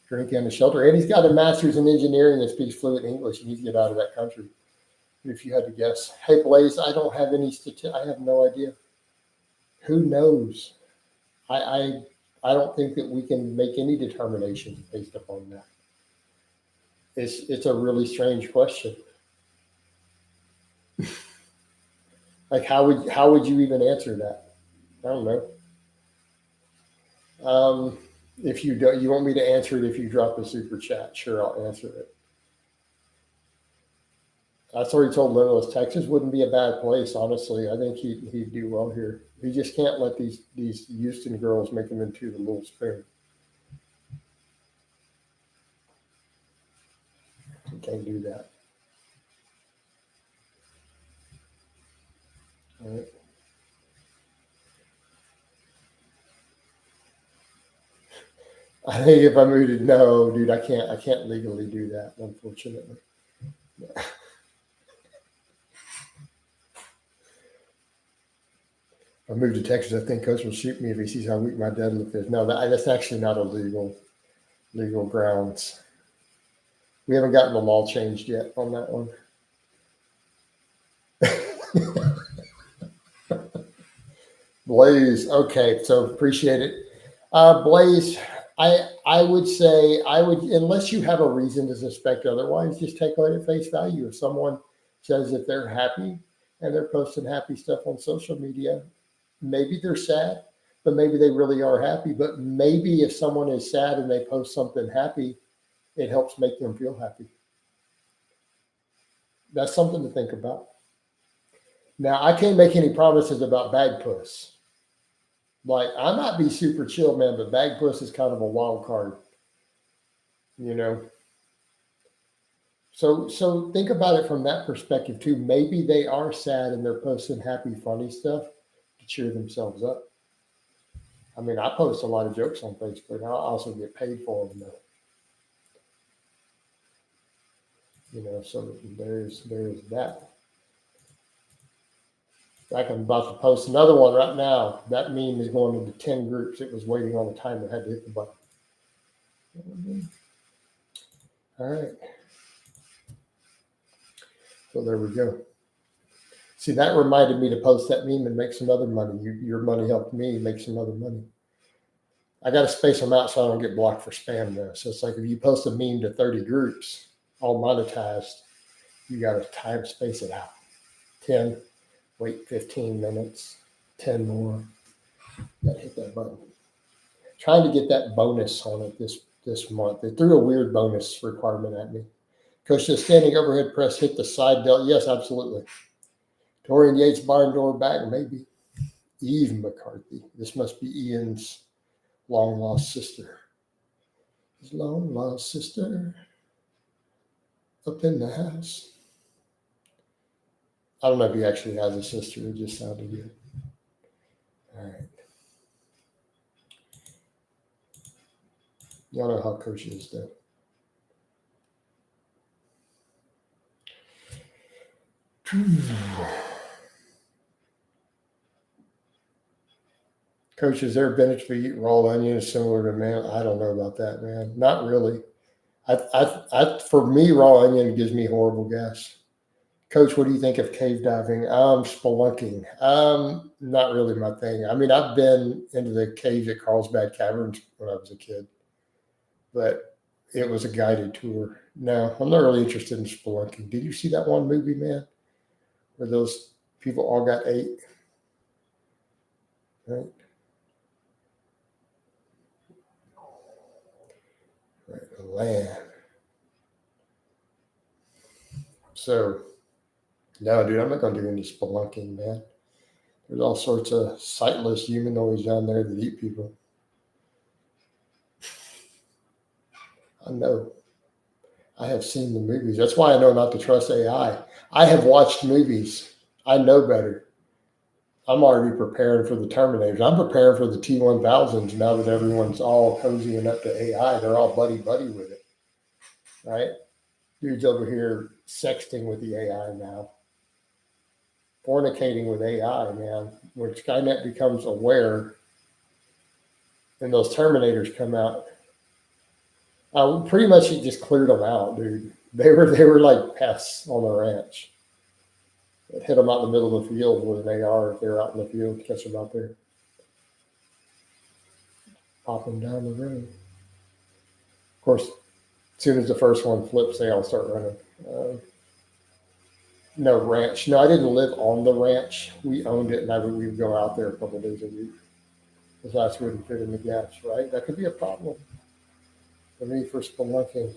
drink, and a shelter. And he's got a master's in engineering and speaks fluent English. He needs to get out of that country. If you had to guess. Hey, Blaze, I don't have any I have no idea. Who knows? I don't think that we can make any determinations based upon that. It's a really strange question. Like how would you even answer that? I don't know. If you don't, you want me to answer it if you drop a super chat, sure, I'll answer it. That's already told Limitless. Texas wouldn't be a bad place, honestly. I think he'd do well here. He just can't let these Houston girls make him into the little spoon. He can't do that. All right. I think if I moved it, no, dude, I can't legally do that, unfortunately. Yeah. I moved to Texas. I think Coach will shoot me if he sees how weak my deadlift is. No, that's actually not a legal grounds. We haven't gotten the law changed yet on that one. Blaze, okay, so appreciate it. Blaze, I would say unless you have a reason to suspect otherwise, just take it at face value. If someone says that they're happy and they're posting happy stuff on social media, maybe they're sad, but maybe they really are happy. But maybe if someone is sad and they post something happy, it helps make them feel happy. That's something to think about. Now, I can't make any promises about bag puss. Like, I might be super chill, man, but bag puss is kind of a wild card, you know? So think about it from that perspective too. Maybe they are sad and they're posting happy, funny stuff to cheer themselves up. I mean, I post a lot of jokes on Facebook. I also get paid for them, though. So there's that. Like, I'm about to post another one right now. That meme is going into 10 groups. It was waiting on the timer. I had to hit the button. All right. So there we go. See, that reminded me to post that meme and make some other money. Your money helped me make some other money. I got to space them out so I don't get blocked for spam though. So it's like if you post a meme to 30 groups, all monetized, you got to time space it out. 10, wait 15 minutes, 10 more. Got to hit that button. Trying to get that bonus on it this month. They threw a weird bonus requirement at me. Coach, the standing overhead press hit the side delt. Yes, absolutely. Torian Yates barn door back, maybe. Eve McCarthy. This must be Ian's long lost sister. His long lost sister up in the house. I don't know if he actually has a sister. It just sounded good. All right. Y'all know how Coach is, though. Coach, is there a benefit to eat raw onion similar to man? I don't know about that, man. Not really. For me, raw onion gives me horrible gas. Coach, what do you think of cave diving? Spelunking. Not really my thing. I mean, I've been into the caves at Carlsbad Caverns when I was a kid, but it was a guided tour. No, I'm not really interested in spelunking. Did you see that one movie, man, where those people all got ate? Right? Right, land. So, no, dude, I'm not going to do any spelunking, man. There's all sorts of sightless humanoids down there that eat people. I know. I have seen the movies. That's why I know not to trust AI. I have watched movies. I know better. I'm already preparing for the Terminators. I'm preparing for the T-1000s now that everyone's all cozying up to AI. They're all buddy-buddy with it, right? Dude's over here sexting with the AI now. Fornicating with AI, man. When Skynet becomes aware and those Terminators come out, pretty much it just cleared them out, dude. They were like pests on the ranch. It hit them out in the middle of the field with an AR if they're out in the field, catch them out there. Pop them down the road. Of course, as soon as the first one flips, they all start running. No, ranch. No, I didn't live on the ranch. We owned it, and we would go out there a couple of days a week. Because that's wouldn't fit in the gaps, right? That could be a problem for me for spelunking.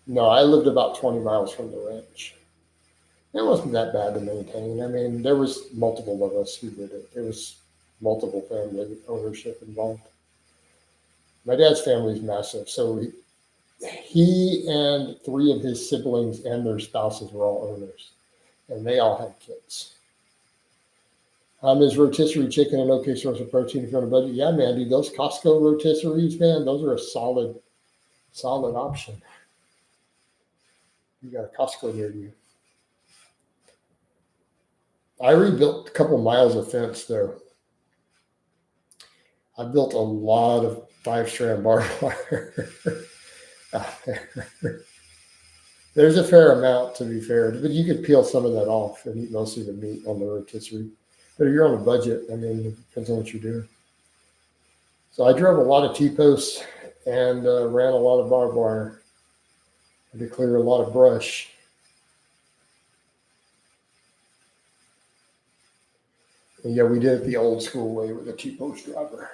No, I lived about 20 miles from the ranch. It wasn't that bad to maintain. I mean, there was multiple of us who did it. There was multiple family ownership involved. My dad's family is massive, so he and 3 of his siblings and their spouses were all owners, and they all had kids. Is rotisserie chicken an okay source of protein if you're on a budget? Yeah, man, dude, those Costco rotisseries, man, those are a solid option. You got a Costco near you. I rebuilt a couple miles of fence, though. I built a lot of 5-strand barbed wire out there. There's a fair amount, to be fair, but you could peel some of that off and eat most of the meat on the rotisserie. But if you're on a budget, I mean, it depends on what you're doing. So I drove a lot of T-posts and ran a lot of barbed wire to clear a lot of brush. And yeah, we did it the old school way with a two-post driver.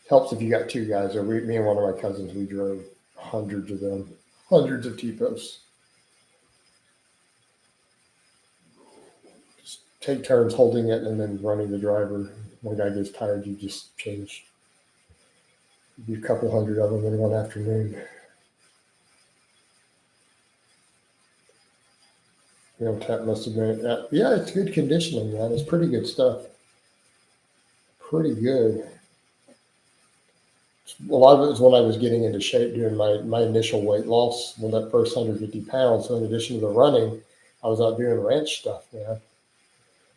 Helps if you got two guys. Or me and one of my cousins, we drove hundreds of them, hundreds of T-posts. Just take turns holding it and then running the driver. One guy gets tired, you just change. Do a couple hundred of them in one afternoon. You know, Tap must have been, yeah, it's good conditioning, man. It's pretty good stuff. Pretty good. A lot of it was when I was getting into shape doing my initial weight loss, when that first 150 pounds. So in addition to the running, I was out doing ranch stuff, man.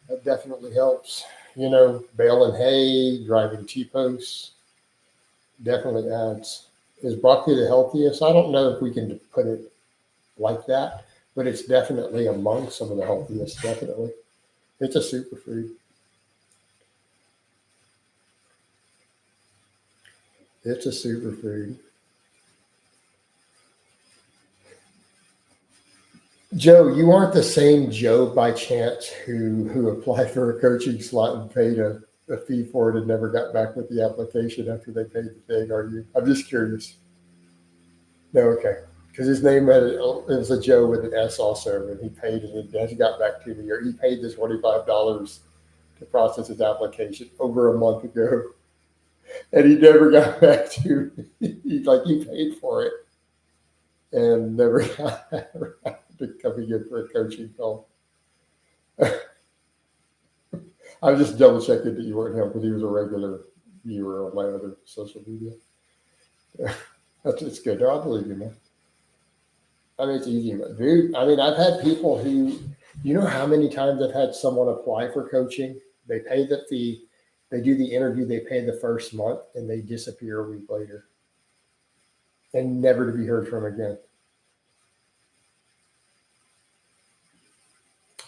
That definitely helps. You know, baling hay, driving T-posts, definitely adds. Is broccoli the healthiest? I don't know if we can put it like that, but it's definitely among some of the healthiest, definitely. It's a superfood. It's a superfood. Joe, you aren't the same Joe by chance who applied for a coaching slot and paid a fee for it and never got back with the application after they paid the thing, are you? I'm just curious. No, okay. Because his name it was a Joe with an S also, and he paid it and he got back to me, or he paid the $25 to process his application over a month ago, and he never got back to me. He's like, he paid for it and never got to come again for a coaching call. I was just double checking that you weren't him because he was a regular viewer on my other social media. It's good. No, I believe you, man. I mean, it's easy, dude. I mean, I've had people who, you know, how many times I've had someone apply for coaching? They pay the fee, they do the interview, they pay the first month, and they disappear a week later and never to be heard from again.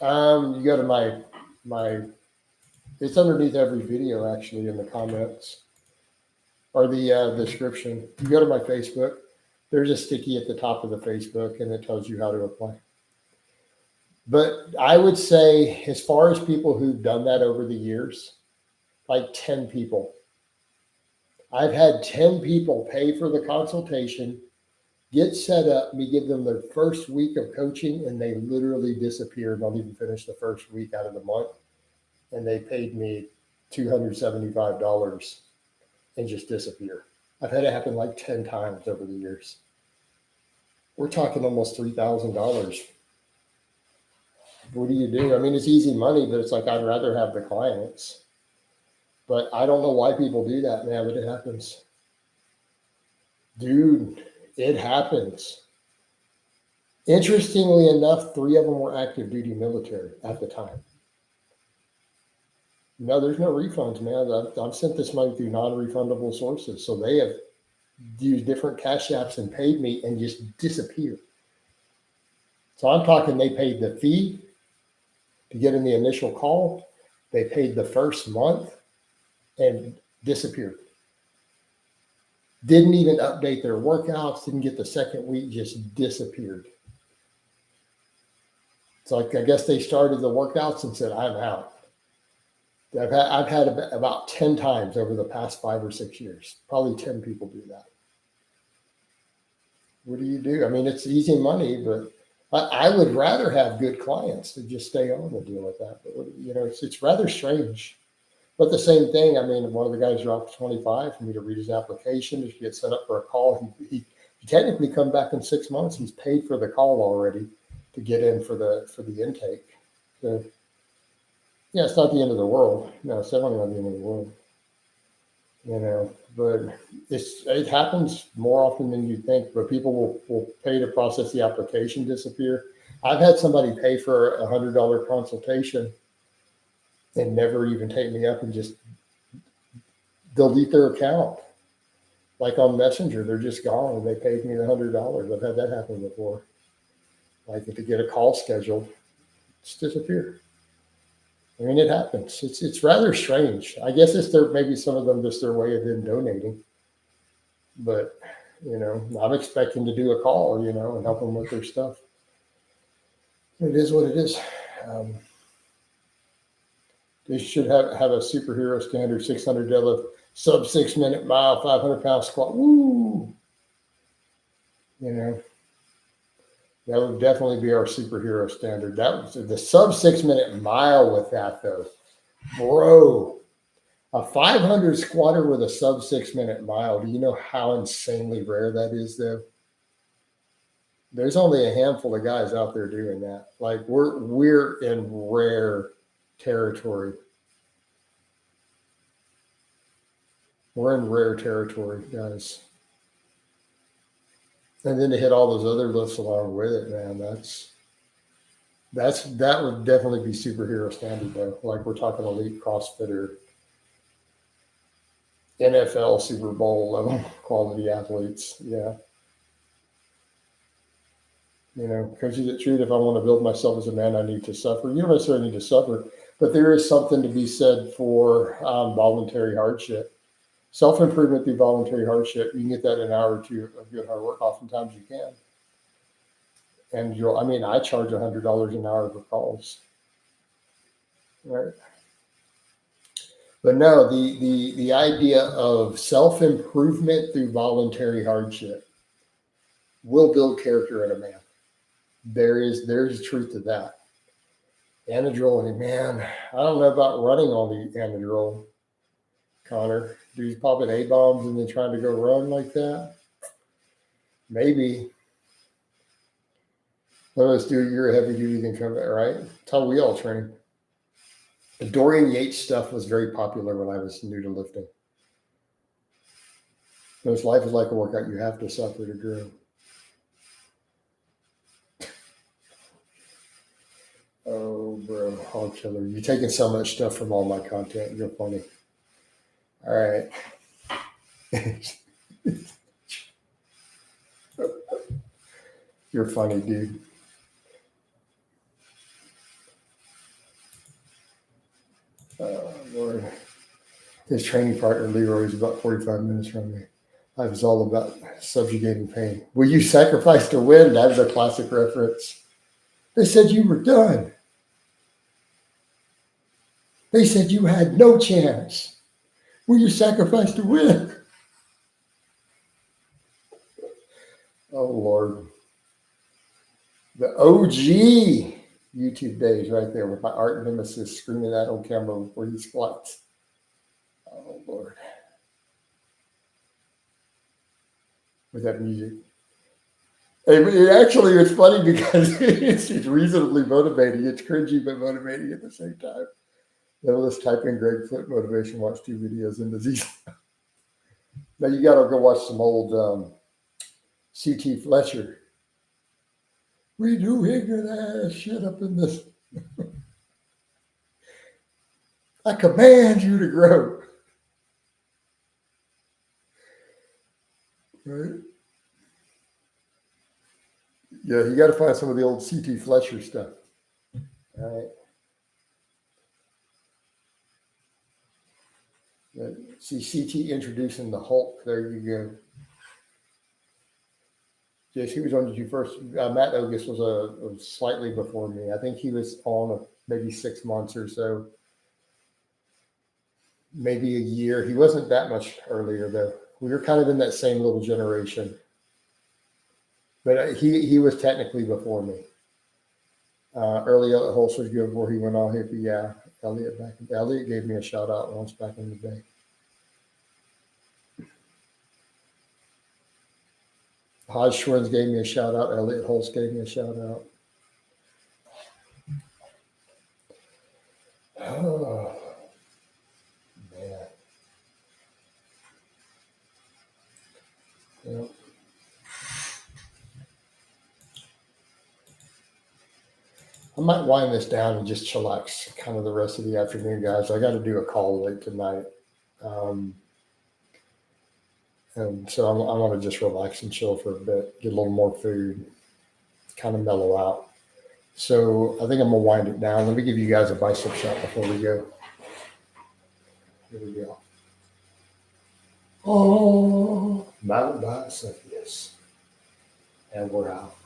You go to my it's underneath every video actually in the comments or the description. You go to my Facebook. There's a sticky at the top of the Facebook, and it tells you how to apply. But I would say, as far as people who've done that over the years, like 10 people. I've had 10 people pay for the consultation, get set up, me give them their first week of coaching, and they literally disappear. Not even finish the first week out of the month. And they paid me $275 and just disappear. I've had it happen like 10 times over the years. We're talking almost $3,000. What do you do? I mean, it's easy money, but it's like I'd rather have the clients. But I don't know why people do that, man, but it happens. Dude, it happens. Interestingly enough, 3 of them were active duty military at the time. No, there's no refunds, man. I've sent this money through non-refundable sources. So they have used different cash apps and paid me and just disappeared. So I'm talking they paid the fee to get in the initial call. They paid the first month and disappeared. Didn't even update their workouts, didn't get the second week, just disappeared. So I guess they started the workouts and said, I'm out. I've had about 10 times over the past 5 or 6 years. Probably 10 people do that. What do you do? I mean, it's easy money, but I would rather have good clients to just stay on and deal with that. But, you know, it's rather strange. But the same thing, I mean, one of the guys dropped 25 for me to read his application to get set up for a call. He technically come back in 6 months. He's paid for the call already to get in for the intake. So, yeah, it's not the end of the world. No, it's definitely not the end of the world. You know, but it happens more often than you think. But people will pay to process the application, disappear. I've had somebody pay for a $100 consultation and never even take me up and just delete their account. Like on Messenger, they're just gone and they paid me the $100. I've had that happen before. Like to get a call scheduled, just disappear. I mean, it happens. It's rather strange. I guess it's maybe some of them just their way of them donating. But you know, I'm expecting to do a call, you know, and help them with their stuff. It is what it is. Um, they should have a superhero standard 600 deadlift, sub 6 minute mile, 500-pound squat. Woo! You know, that would definitely be our superhero standard. That was the sub 6 minute mile with that though, bro. A 500 squatter with a sub 6 minute mile. Do you know how insanely rare that is though? There's only a handful of guys out there doing that. Like we're in rare territory. We're in rare territory, guys. And then to hit all those other lifts along with it, man, that would definitely be superhero standard though. Like we're talking elite CrossFitter, NFL Super Bowl level quality athletes. Yeah. You know, coaches at truth, if I want to build myself as a man, I need to suffer. You don't necessarily need to suffer, but there is something to be said for voluntary hardship. Self-improvement through voluntary hardship. You can get that in an hour or two of good hard work. Oftentimes you can. And I charge $100 an hour for calls. Right. But no, the idea of self-improvement through voluntary hardship will build character in a man. There's truth to that. Anadrol, man, I don't know about running on the Anadrol, Connor. Dude's popping A-bombs and then trying to go run like that. Maybe. Let us do you're a heavy duty then come back, right? That's how we all train. The Dorian Yates stuff was very popular when I was new to lifting. Because life is like a workout. You have to suffer to grow. Oh, bro, hog killer. You're taking so much stuff from all my content. You're funny. All right. You're funny, dude. Oh, Lord. His training partner, Leroy, is about 45 minutes from me. Life is all about subjugating pain. Will you sacrifice to win? That is a classic reference. They said you were done. They said you had no chance. Will you sacrifice to win? Oh, Lord. The OG YouTube days right there with my art nemesis screaming that on camera before he squats. Oh, Lord. With that music. Actually, it's funny because it's reasonably motivating. It's cringy, but motivating at the same time. Now let's type in Greg Foot motivation, watch 2 videos in the Z. Now you got to go watch some old CT Fletcher. We do ignorant ass shit up in this. I command you to grow. Right? Yeah, you got to find some of the old CT Fletcher stuff. All right. See CT introducing the Hulk. There you go. Yes, he was on you first. Matt Ogus was slightly before me. I think he was on maybe 6 months or so, maybe a year. He wasn't that much earlier though. We were kind of in that same little generation, but he was technically before me. Early Elliot Holster's good before he went all hippie. Yeah, Elliot gave me a shout out once back in the day. Hodge Schwins gave me a shout out. Elliot Holst gave me a shout out. Oh, man. Yeah. I might wind this down and just chillax kind of the rest of the afternoon, guys. I got to do a call late tonight. And so I want to just relax and chill for a bit, get a little more food, kind of mellow out. So I think I'm going to wind it down. Let me give you guys a bicep shot before we go. Here we go. Oh, mountain bicep, yes. And we're out.